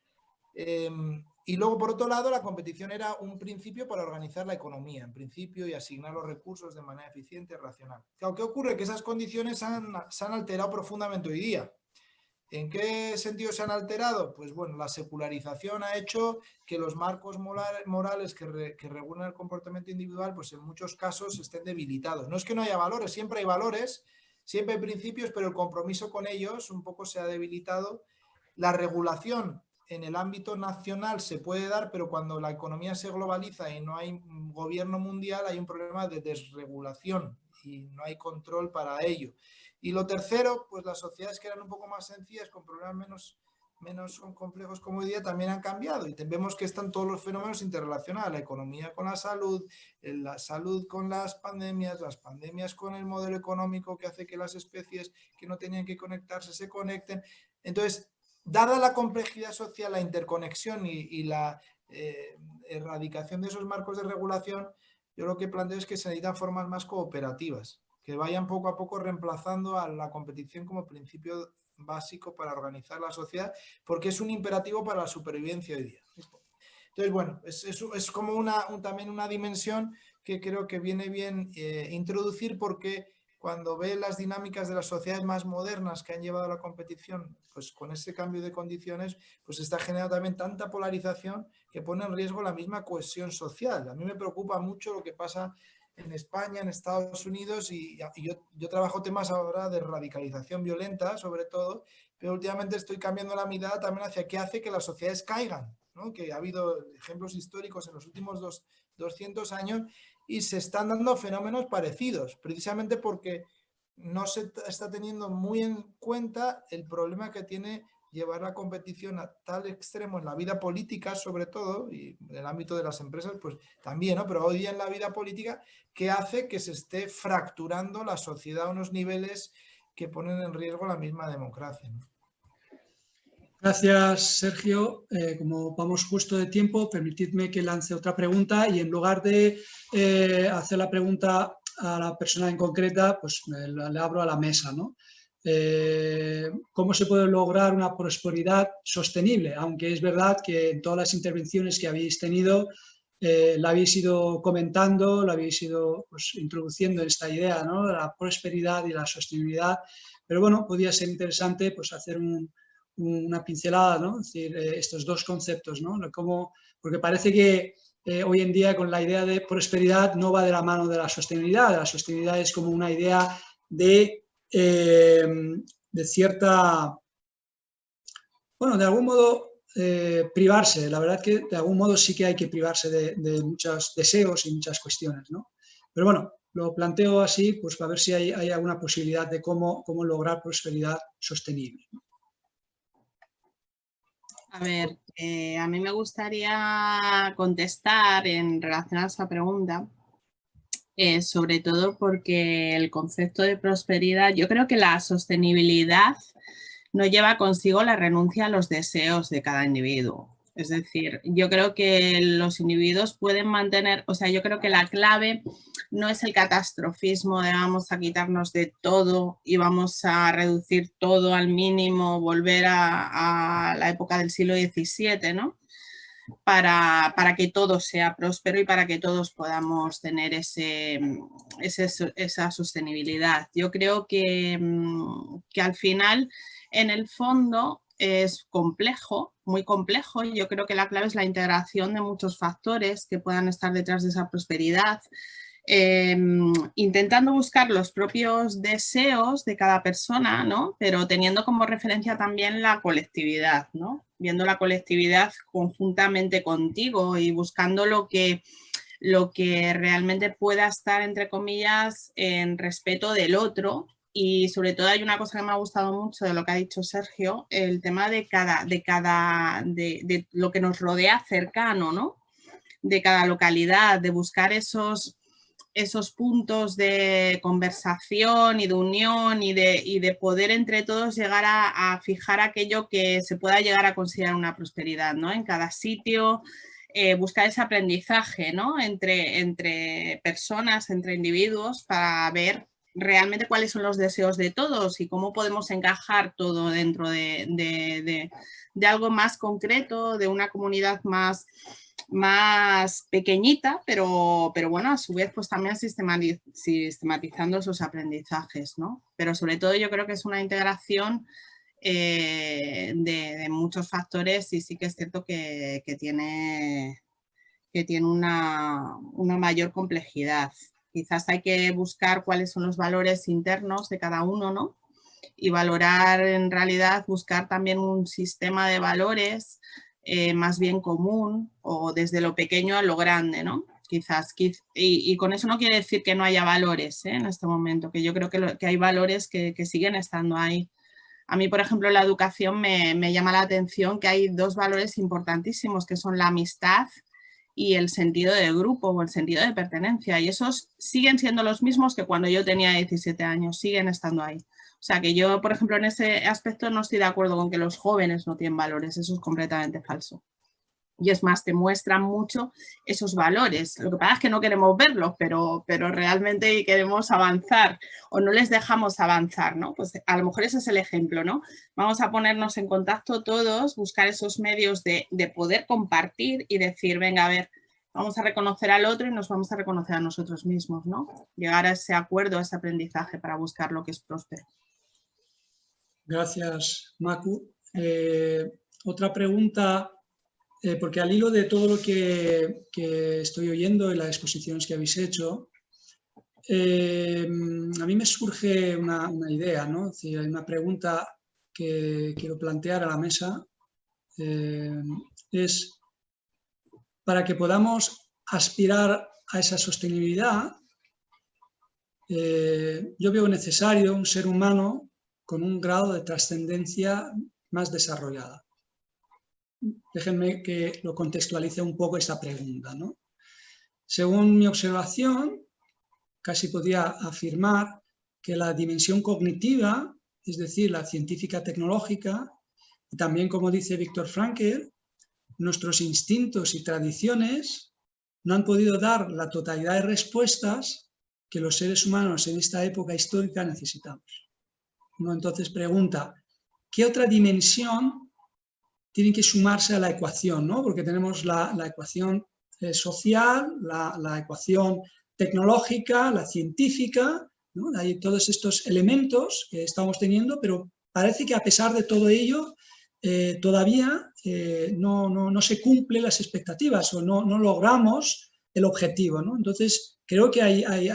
Y luego, por otro lado, la competición era un principio para organizar la economía, en principio, y asignar los recursos de manera eficiente y racional. Claro, ¿qué ocurre? Que esas condiciones se han alterado profundamente hoy día. ¿En qué sentido se han alterado? Pues bueno, la secularización ha hecho que los marcos morales que regulan el comportamiento individual, pues en muchos casos estén debilitados. No es que no haya valores, siempre hay valores, siempre hay principios, pero el compromiso con ellos un poco se ha debilitado. La regulación en el ámbito nacional se puede dar, pero cuando la economía se globaliza y no hay gobierno mundial, hay un problema de desregulación y no hay control para ello. Y lo tercero, pues las sociedades que eran un poco más sencillas, con problemas menos complejos como hoy día también han cambiado y vemos que están todos los fenómenos interrelacionados, la economía con la salud con las pandemias con el modelo económico que hace que las especies que no tenían que conectarse se conecten. Entonces, dada la complejidad social, la interconexión y la erradicación de esos marcos de regulación, yo lo que planteo es que se necesitan formas más cooperativas, que vayan poco a poco reemplazando a la competición como principio básico para organizar la sociedad, porque es un imperativo para la supervivencia hoy día. Entonces, bueno, es como también una dimensión que creo que viene bien introducir, porque cuando ve las dinámicas de las sociedades más modernas que han llevado a la competición, pues con ese cambio de condiciones, pues está generando también tanta polarización que pone en riesgo la misma cohesión social. A mí me preocupa mucho lo que pasa en España, en Estados Unidos, y yo trabajo temas ahora de radicalización violenta, sobre todo, pero últimamente estoy cambiando la mirada también hacia qué hace que las sociedades caigan, ¿no? Que ha habido ejemplos históricos en los últimos 200 años y se están dando fenómenos parecidos, precisamente porque no se está teniendo muy en cuenta el problema que tiene llevar la competición a tal extremo en la vida política, sobre todo, y en el ámbito de las empresas, pues también, ¿no? Pero hoy día en la vida política, que hace que se esté fracturando la sociedad a unos niveles que ponen en riesgo la misma democracia, ¿no? Gracias, Sergio. Como vamos justo de tiempo, permitidme que lance otra pregunta y en lugar de hacer la pregunta a la persona en concreta, pues le abro a la mesa, ¿no? ¿Cómo se puede lograr una prosperidad sostenible? Aunque es verdad que en todas las intervenciones que habéis tenido la habéis ido comentando, la habéis ido pues, introduciendo en esta idea, ¿no? La prosperidad y la sostenibilidad, pero bueno, podría ser interesante pues, hacer una pincelada, ¿no? Es decir, estos dos conceptos, ¿no? Porque parece que hoy en día con la idea de prosperidad no va de la mano de la sostenibilidad. La sostenibilidad es como una idea de cierta, bueno, de algún modo privarse. La verdad que de algún modo sí que hay que privarse de muchos deseos y muchas cuestiones, ¿no? Pero bueno, lo planteo así, pues para ver si hay alguna posibilidad de cómo lograr prosperidad sostenible. A ver, a mí me gustaría contestar en relación a esa pregunta, sobre todo porque el concepto de prosperidad, yo creo que la sostenibilidad no lleva consigo la renuncia a los deseos de cada individuo. Es decir, yo creo que los individuos pueden mantener, o sea, yo creo que la clave no es el catastrofismo de vamos a quitarnos de todo y vamos a reducir todo al mínimo, volver a la época del siglo XVII, ¿no? Para que todo sea próspero y para que todos podamos tener esa sostenibilidad. Yo creo que al final, en el fondo, es complejo, muy complejo. Yo creo que la clave es la integración de muchos factores que puedan estar detrás de esa prosperidad. Intentando buscar los propios deseos de cada persona, ¿no? Pero teniendo como referencia también la colectividad, ¿no? Viendo la colectividad conjuntamente contigo y buscando lo que realmente pueda estar, entre comillas, en respeto del otro. Y sobre todo hay una cosa que me ha gustado mucho de lo que ha dicho Sergio, el tema de lo que nos rodea cercano, ¿no? De cada localidad, de buscar esos puntos de conversación y de unión y de poder entre todos llegar a fijar aquello que se pueda llegar a considerar una prosperidad, ¿no? En cada sitio, buscar ese aprendizaje, ¿no? Entre personas, entre individuos, para ver realmente cuáles son los deseos de todos y cómo podemos encajar todo dentro de algo más concreto, de una comunidad más pequeñita, pero bueno, a su vez pues también sistematizando esos aprendizajes, ¿no? Pero sobre todo yo creo que es una integración de muchos factores y sí que es cierto que tiene una mayor complejidad. Quizás hay que buscar cuáles son los valores internos de cada uno, ¿no? Y valorar en realidad, buscar también un sistema de valores más bien común o desde lo pequeño a lo grande, ¿no? Quizás y con eso no quiere decir que no haya valores en este momento, que yo creo que hay valores que siguen estando ahí, A mí, por ejemplo, en la educación me llama la atención que hay dos valores importantísimos, que son la amistad y el sentido de grupo o el sentido de pertenencia. Y esos siguen siendo los mismos que cuando yo tenía 17 años, siguen estando ahí. O sea que yo, por ejemplo, en ese aspecto no estoy de acuerdo con que los jóvenes no tienen valores, eso es completamente falso. Y es más, te muestran mucho esos valores. Lo que pasa es que no queremos verlos, pero realmente queremos avanzar o no les dejamos avanzar, ¿no? Pues a lo mejor ese es el ejemplo, ¿no? Vamos a ponernos en contacto todos, buscar esos medios de poder compartir y decir, venga, a ver, vamos a reconocer al otro y nos vamos a reconocer a nosotros mismos, ¿no? Llegar a ese acuerdo, a ese aprendizaje para buscar lo que es próspero. Gracias, Macu. Otra pregunta, porque al hilo de todo lo que estoy oyendo en las exposiciones que habéis hecho, a mí me surge una idea, ¿no? Es decir, hay una pregunta que quiero plantear a la mesa, es para que podamos aspirar a esa sostenibilidad, yo veo necesario un ser humano con un grado de trascendencia más desarrollada. Déjenme que lo contextualice un poco esta pregunta, ¿no? Según mi observación, casi podría afirmar que la dimensión cognitiva, es decir, la científica tecnológica, y también, como dice Viktor Frankl, nuestros instintos y tradiciones no han podido dar la totalidad de respuestas que los seres humanos en esta época histórica necesitamos. Uno entonces pregunta, ¿qué otra dimensión tiene que sumarse a la ecuación, ¿no? Porque tenemos la ecuación social, la ecuación tecnológica, la científica, ¿no? Hay todos estos elementos que estamos teniendo, pero parece que a pesar de todo ello, todavía no se cumplen las expectativas o no logramos el objetivo, ¿no? Entonces, creo que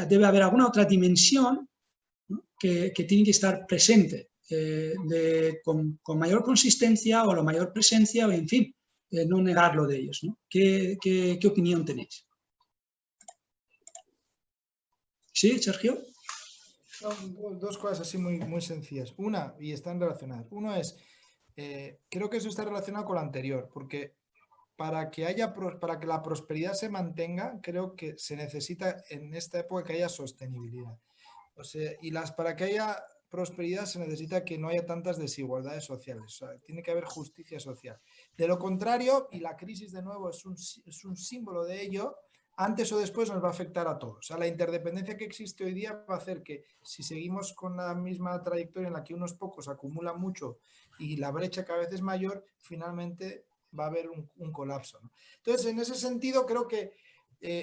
debe haber alguna otra dimensión, ¿no? que tiene que estar presente. Con mayor consistencia o la mayor presencia, o en fin, no negarlo de ellos, ¿no? ¿Qué opinión tenéis? ¿Sí, Sergio? Son dos cosas así muy sencillas. Una, y están relacionadas. Uno es, creo que eso está relacionado con lo anterior, porque para que la prosperidad se mantenga, creo que se necesita en esta época que haya sostenibilidad. O sea, para que haya prosperidad se necesita que no haya tantas desigualdades sociales, o sea, tiene que haber justicia social. De lo contrario, y la crisis de nuevo es un símbolo de ello, antes o después nos va a afectar a todos. O sea, la interdependencia que existe hoy día va a hacer que si seguimos con la misma trayectoria en la que unos pocos acumulan mucho y la brecha cada vez es mayor, finalmente va a haber un colapso, ¿no? Entonces, en ese sentido, creo que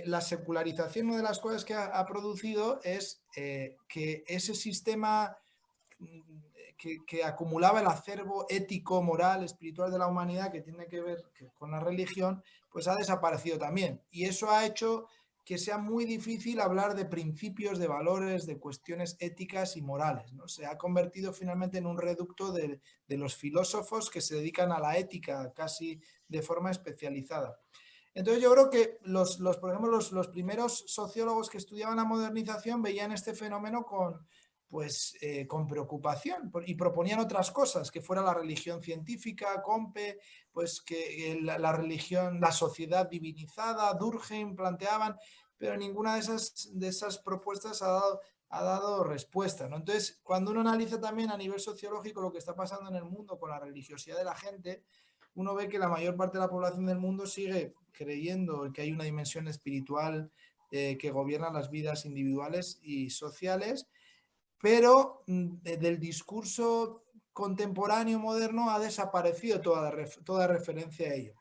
la secularización, una de las cosas que ha producido es que ese sistema que acumulaba el acervo ético, moral, espiritual de la humanidad, que tiene que ver con la religión, pues ha desaparecido también. Y eso ha hecho que sea muy difícil hablar de principios, de valores, de cuestiones éticas y morales, ¿no? Se ha convertido finalmente en un reducto de los filósofos que se dedican a la ética casi de forma especializada. Entonces yo creo que por ejemplo, los primeros sociólogos que estudiaban la modernización veían este fenómeno con preocupación y proponían otras cosas, que fuera la religión científica, Comte, pues que la religión, la sociedad divinizada, Durkheim planteaban, pero ninguna de esas propuestas ha dado respuesta, ¿no? Entonces, cuando uno analiza también a nivel sociológico lo que está pasando en el mundo con la religiosidad de la gente, uno ve que la mayor parte de la población del mundo sigue creyendo que hay una dimensión espiritual que gobierna las vidas individuales y sociales, pero del discurso contemporáneo moderno ha desaparecido toda referencia a ello.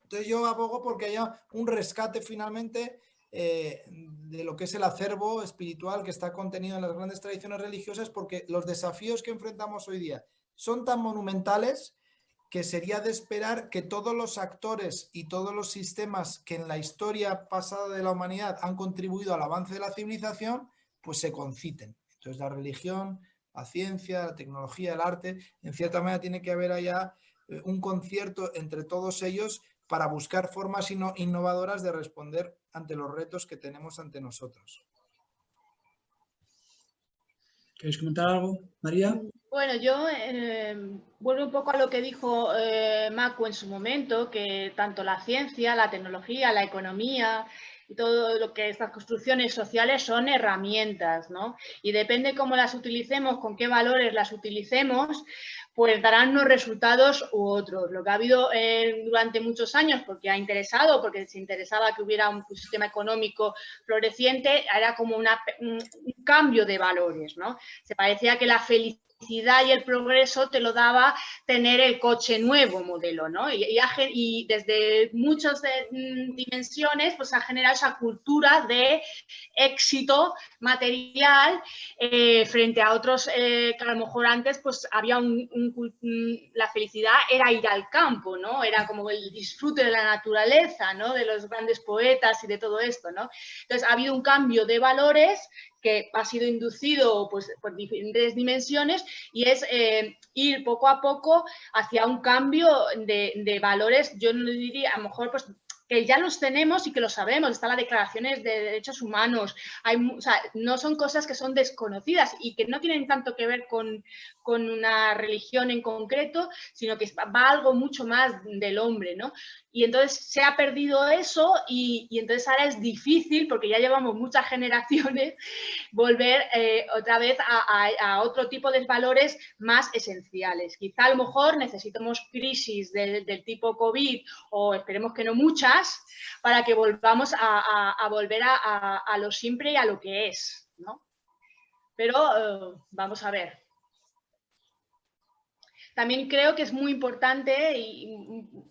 Entonces yo abogo porque haya un rescate finalmente de lo que es el acervo espiritual que está contenido en las grandes tradiciones religiosas, porque los desafíos que enfrentamos hoy día son tan monumentales que sería de esperar que todos los actores y todos los sistemas que en la historia pasada de la humanidad han contribuido al avance de la civilización, pues se conciten. Entonces la religión, la ciencia, la tecnología, el arte, en cierta manera tiene que haber allá un concierto entre todos ellos para buscar formas innovadoras de responder ante los retos que tenemos ante nosotros. ¿Queréis comentar algo, María? Bueno, yo vuelvo un poco a lo que dijo Macu en su momento, que tanto la ciencia, la tecnología, la economía y todo lo que estas construcciones sociales son herramientas, ¿no? Y depende cómo las utilicemos, con qué valores las utilicemos, pues darán unos resultados u otros. Lo que ha habido durante muchos años, porque ha interesado, porque se interesaba que hubiera un sistema económico floreciente, era como un cambio de valores, ¿no? Se parecía que la felicidad y el progreso te lo daba tener el coche nuevo modelo, ¿no? Y desde muchas dimensiones pues ha generado esa cultura de éxito material frente a otros que a lo mejor antes pues había la felicidad era ir al campo, ¿no? Era como el disfrute de la naturaleza, ¿no? De los grandes poetas y de todo esto, ¿no? Entonces ha habido un cambio de valores que ha sido inducido pues, por diferentes dimensiones y es ir poco a poco hacia un cambio de valores, yo no diría, a lo mejor pues que ya los tenemos y que lo sabemos, están las declaraciones de derechos humanos, o sea, no son cosas que son desconocidas y que no tienen tanto que ver con una religión en concreto, sino que va algo mucho más del hombre, ¿no? Y entonces se ha perdido eso y entonces ahora es difícil, porque ya llevamos muchas generaciones, volver otra vez a otro tipo de valores más esenciales. Quizá a lo mejor necesitamos crisis del tipo COVID o esperemos que no muchas para que volvamos a volver a lo simple y a lo que es, ¿no? Pero vamos a ver. También creo que es muy importante y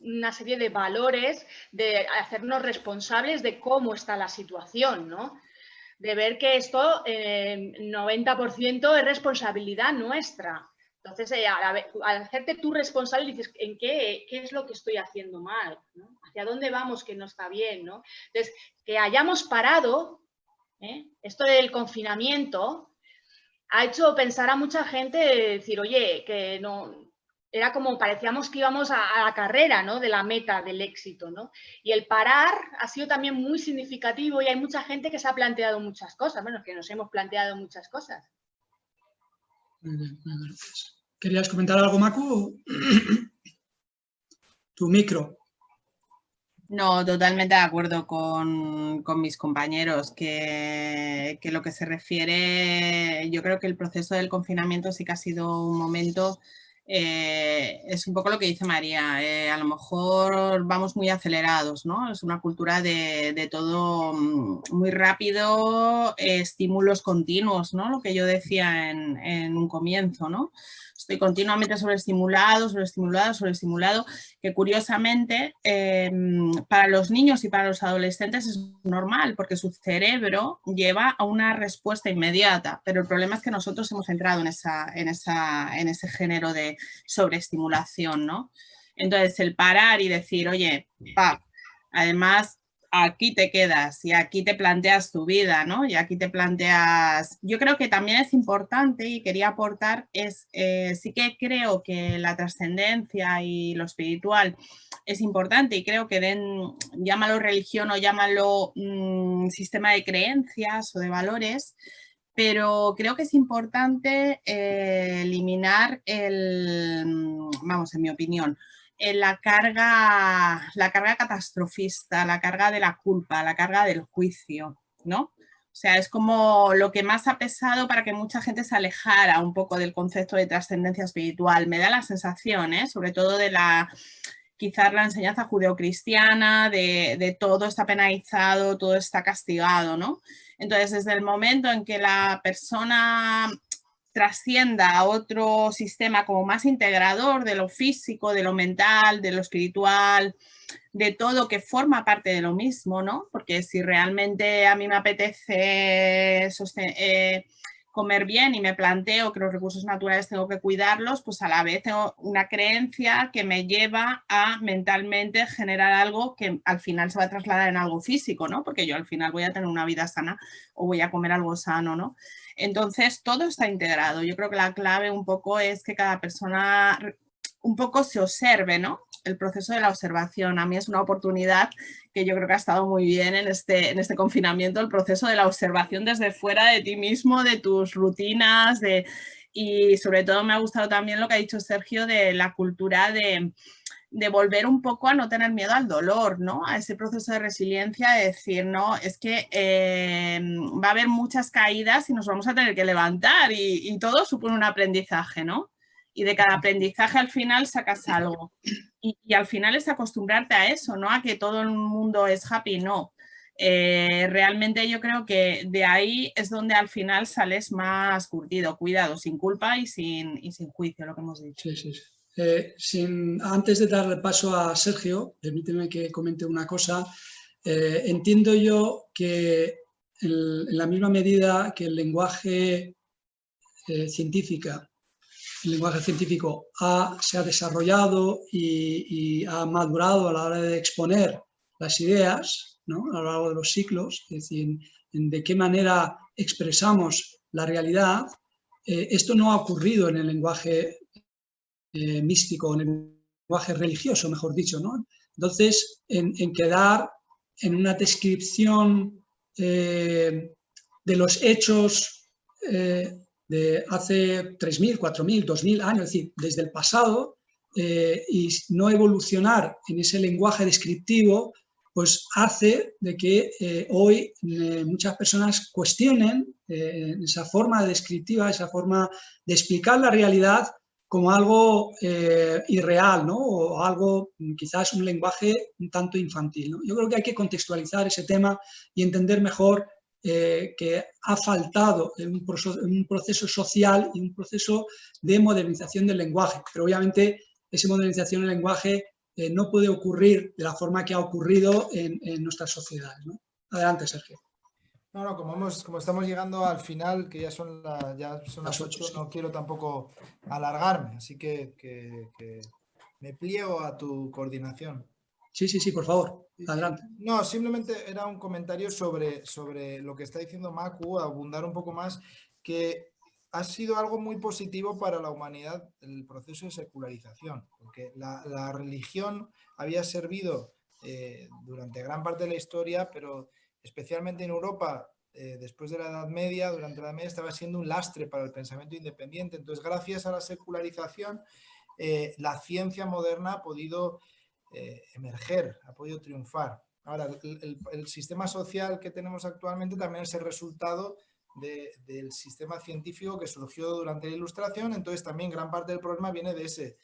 una serie de valores de hacernos responsables de cómo está la situación, ¿no? De ver que esto, 90% es responsabilidad nuestra. Entonces, al hacerte tú responsable, dices, ¿en qué es lo que estoy haciendo mal? ¿No? ¿Hacia dónde vamos que no está bien? ¿No? Entonces, que hayamos parado, esto del confinamiento, ha hecho pensar a mucha gente, decir, oye, que no... Era como parecíamos que íbamos a la carrera, ¿no? De la meta, del éxito, ¿no? Y el parar ha sido también muy significativo y hay mucha gente que se ha planteado muchas cosas, bueno, que nos hemos planteado muchas cosas. Muy bien, gracias. ¿Querías comentar algo, Macu? Tu micro. No, totalmente de acuerdo con mis compañeros, que lo que se refiere, yo creo que el proceso del confinamiento sí que ha sido un momento... es un poco lo que dice María, a lo mejor vamos muy acelerados, ¿no? Es una cultura de todo muy rápido, estímulos continuos, ¿no? Lo que yo decía en un comienzo, ¿no? Estoy continuamente sobreestimulado, que curiosamente para los niños y para los adolescentes es normal porque su cerebro lleva a una respuesta inmediata, pero el problema es que nosotros hemos entrado en ese género de sobreestimulación, ¿no? Entonces el parar y decir, oye, además aquí te quedas y aquí te planteas tu vida, ¿no? Y aquí te planteas... Yo creo que también es importante y quería aportar, sí que creo que la trascendencia y lo espiritual es importante y creo que llámalo religión o llámalo sistema de creencias o de valores, pero creo que es importante eliminar vamos, en mi opinión, la carga catastrofista, la carga de la culpa, la carga del juicio, ¿no? O sea, es como lo que más ha pesado para que mucha gente se alejara un poco del concepto de trascendencia espiritual. Me da la sensación, sobre todo de quizás la enseñanza judeocristiana, de todo está penalizado, todo está castigado, ¿no? Entonces, desde el momento en que la persona trascienda a otro sistema como más integrador de lo físico, de lo mental, de lo espiritual, de todo que forma parte de lo mismo, ¿no? Porque si realmente a mí me apetece comer bien y me planteo que los recursos naturales tengo que cuidarlos, pues a la vez tengo una creencia que me lleva a mentalmente generar algo que al final se va a trasladar en algo físico, ¿no? Porque yo al final voy a tener una vida sana o voy a comer algo sano, ¿no? Entonces todo está integrado. Yo creo que la clave un poco es que cada persona un poco se observe, ¿no? El proceso de la observación. A mí es una oportunidad que yo creo que ha estado muy bien en este confinamiento, el proceso de la observación desde fuera de ti mismo, de tus rutinas, Y sobre todo me ha gustado también lo que ha dicho Sergio de la cultura de volver un poco a no tener miedo al dolor, ¿no? A ese proceso de resiliencia, de decir, no, es que va a haber muchas caídas y nos vamos a tener que levantar y todo supone un aprendizaje, ¿no? Y de cada aprendizaje al final sacas algo. Y al final es acostumbrarte a eso, ¿no? A que todo el mundo es happy, no. Realmente yo creo que de ahí es donde al final sales más curtido, cuidado, sin culpa y sin juicio, lo que hemos dicho. Sí, sí, sí. Antes de darle paso a Sergio, permíteme que comente una cosa. Entiendo yo que en la misma medida que el lenguaje científico se ha desarrollado y ha madurado a la hora de exponer las ideas, ¿no? A lo largo de los siglos, es decir, de qué manera expresamos la realidad. Esto no ha ocurrido en el lenguaje místico, en el lenguaje religioso, mejor dicho, ¿no? Entonces, en quedar en una descripción de los hechos de hace 3.000, 4.000, 2.000 años, es decir, desde el pasado, y no evolucionar en ese lenguaje descriptivo, pues hace de que hoy muchas personas cuestionen esa forma descriptiva, esa forma de explicar la realidad como algo irreal, ¿no? O algo, quizás un lenguaje un tanto infantil, ¿no? Yo creo que hay que contextualizar ese tema y entender mejor que ha faltado un proceso social y un proceso de modernización del lenguaje. Pero obviamente esa modernización del lenguaje no puede ocurrir de la forma que ha ocurrido en nuestras sociedades, ¿no? Adelante, Sergio. No, como estamos llegando al final, que ya son las 8, sí. No quiero tampoco alargarme, así que me pliego a tu coordinación. Sí, por favor, adelante. No, simplemente era un comentario sobre lo que está diciendo Macu, abundar un poco más, que ha sido algo muy positivo para la humanidad el proceso de secularización, porque la religión había servido durante gran parte de la historia, pero especialmente en Europa, después de la Edad Media, durante la Edad Media estaba siendo un lastre para el pensamiento independiente. Entonces, gracias a la secularización, la ciencia moderna ha podido emerger, ha podido triunfar. Ahora, el sistema social que tenemos actualmente también es el resultado del sistema científico que surgió durante la Ilustración, entonces también gran parte del problema viene de ese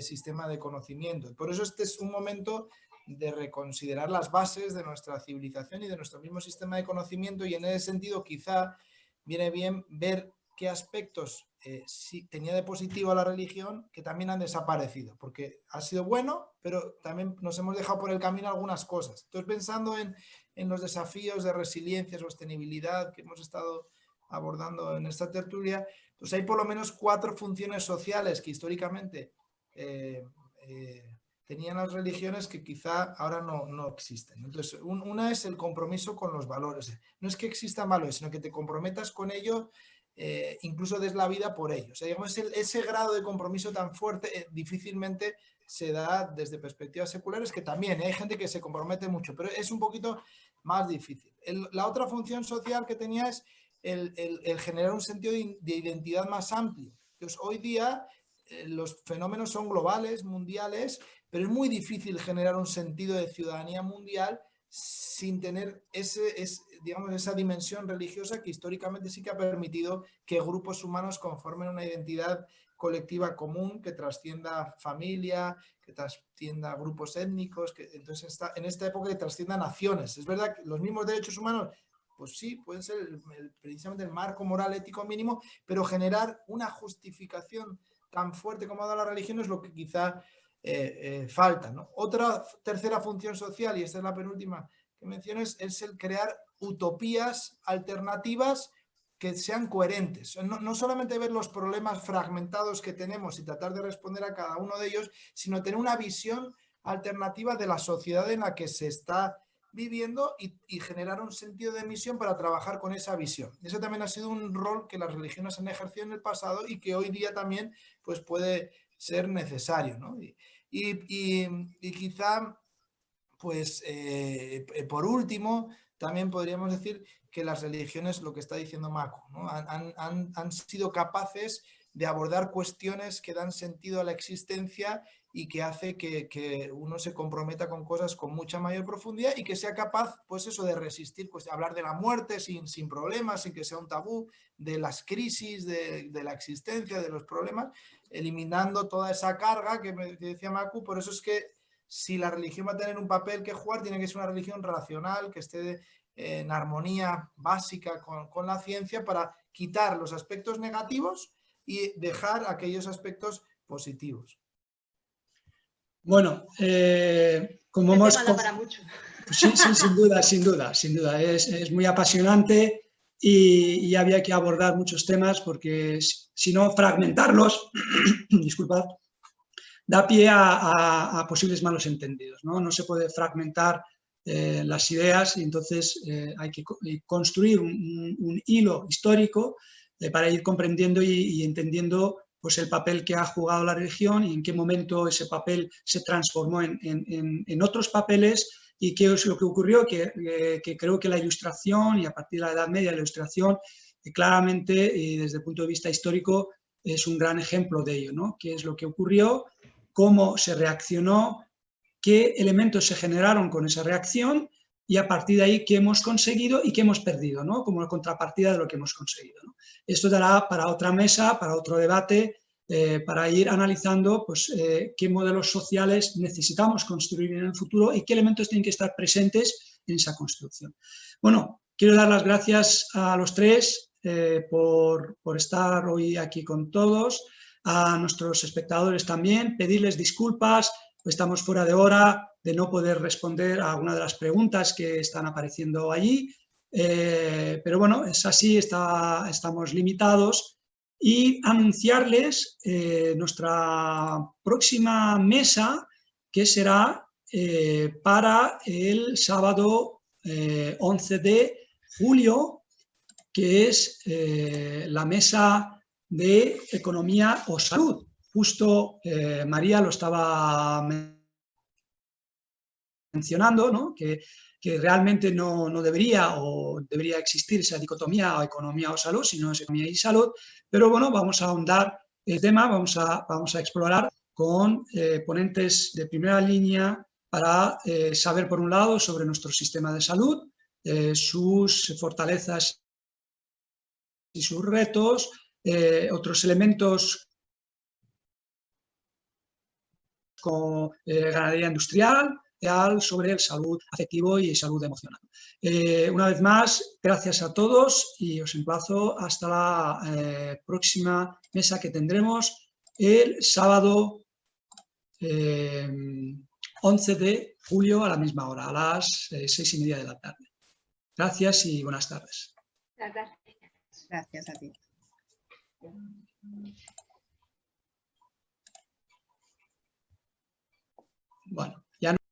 sistema de conocimiento. Por eso este es un momento de reconsiderar las bases de nuestra civilización y de nuestro mismo sistema de conocimiento, y en ese sentido quizá viene bien ver qué aspectos sí tenía de positivo a la religión que también han desaparecido, porque ha sido bueno, pero también nos hemos dejado por el camino algunas cosas. Entonces, pensando en los desafíos de resiliencia y sostenibilidad que hemos estado abordando en esta tertulia, pues hay por lo menos 4 funciones sociales que históricamente tenían las religiones que quizá ahora no existen. Entonces, una es el compromiso con los valores. No es que existan valores, sino que te comprometas con ello, incluso des la vida por ello. O sea, digamos, ese grado de compromiso tan fuerte difícilmente se da desde perspectivas seculares, que también hay gente que se compromete mucho, pero es un poquito más difícil. La otra función social que tenía es el generar un sentido de identidad más amplio. Entonces, hoy día los fenómenos son globales, mundiales, pero es muy difícil generar un sentido de ciudadanía mundial sin tener esa dimensión religiosa que históricamente sí que ha permitido que grupos humanos conformen una identidad colectiva común que trascienda familia, que trascienda grupos étnicos, que entonces en esta época que trascienda naciones. Es verdad que los mismos derechos humanos, pues sí, pueden ser precisamente el marco moral ético mínimo, pero generar una justificación tan fuerte como ha dado la religión es lo que quizá falta, ¿no? Otra tercera función social, y esta es la penúltima que menciono, es el crear utopías alternativas que sean coherentes. No solamente ver los problemas fragmentados que tenemos y tratar de responder a cada uno de ellos, sino tener una visión alternativa de la sociedad en la que se está viviendo y generar un sentido de misión para trabajar con esa visión. Eso también ha sido un rol que las religiones han ejercido en el pasado y que hoy día también pues, puede ser necesario, ¿no? Y quizá, pues, por último, también podríamos decir que las religiones, lo que está diciendo Macu, ¿no? han sido capaces de abordar cuestiones que dan sentido a la existencia y que hace que uno se comprometa con cosas con mucha mayor profundidad y que sea capaz, pues eso, de resistir, pues de hablar de la muerte sin problemas, sin que sea un tabú, de las crisis, de la existencia, de los problemas, eliminando toda esa carga que decía Macu. Por eso es que si la religión va a tener un papel que jugar, tiene que ser una religión racional, que esté en armonía básica con la ciencia, para quitar los aspectos negativos y dejar aquellos aspectos positivos. Bueno, como hemos... tema da para mucho. Pues sí, sin duda. Es muy apasionante y había que abordar muchos temas porque si no, fragmentarlos, disculpad, da pie a posibles malos entendidos, ¿no? No se puede fragmentar las ideas y entonces hay que construir un hilo histórico para ir comprendiendo y entendiendo pues, el papel que ha jugado la religión y en qué momento ese papel se transformó en otros papeles y qué es lo que ocurrió, que creo que la Ilustración y a partir de la Edad Media la Ilustración claramente desde el punto de vista histórico es un gran ejemplo de ello, ¿no? Qué es lo que ocurrió, cómo se reaccionó, qué elementos se generaron con esa reacción y a partir de ahí qué hemos conseguido y qué hemos perdido, ¿no? Como contrapartida de lo que hemos conseguido, ¿no? Esto dará para otra mesa, para otro debate, para ir analizando pues, qué modelos sociales necesitamos construir en el futuro y qué elementos tienen que estar presentes en esa construcción. Bueno, quiero dar las gracias a los tres por estar hoy aquí con todos, a nuestros espectadores también, pedirles disculpas, estamos fuera de hora de no poder responder a alguna de las preguntas que están apareciendo allí, pero bueno, es así, estamos limitados y anunciarles nuestra próxima mesa que será para el sábado 11 de julio, que es la mesa de economía o salud. Justo María lo estaba mencionando, ¿no? que realmente no debería o debería existir esa dicotomía o economía o salud, sino es economía y salud, pero bueno, vamos a ahondar el tema, vamos a explorar con ponentes de primera línea para saber por un lado sobre nuestro sistema de salud, sus fortalezas y sus retos, otros elementos como ganadería industrial, sobre el salud afectivo y salud emocional. Una vez más, gracias a todos y os emplazo hasta la próxima mesa que tendremos el sábado 11 de julio a la misma hora, a las 6:30 de la tarde. Gracias y buenas tardes. Gracias a ti. Bueno, ya no...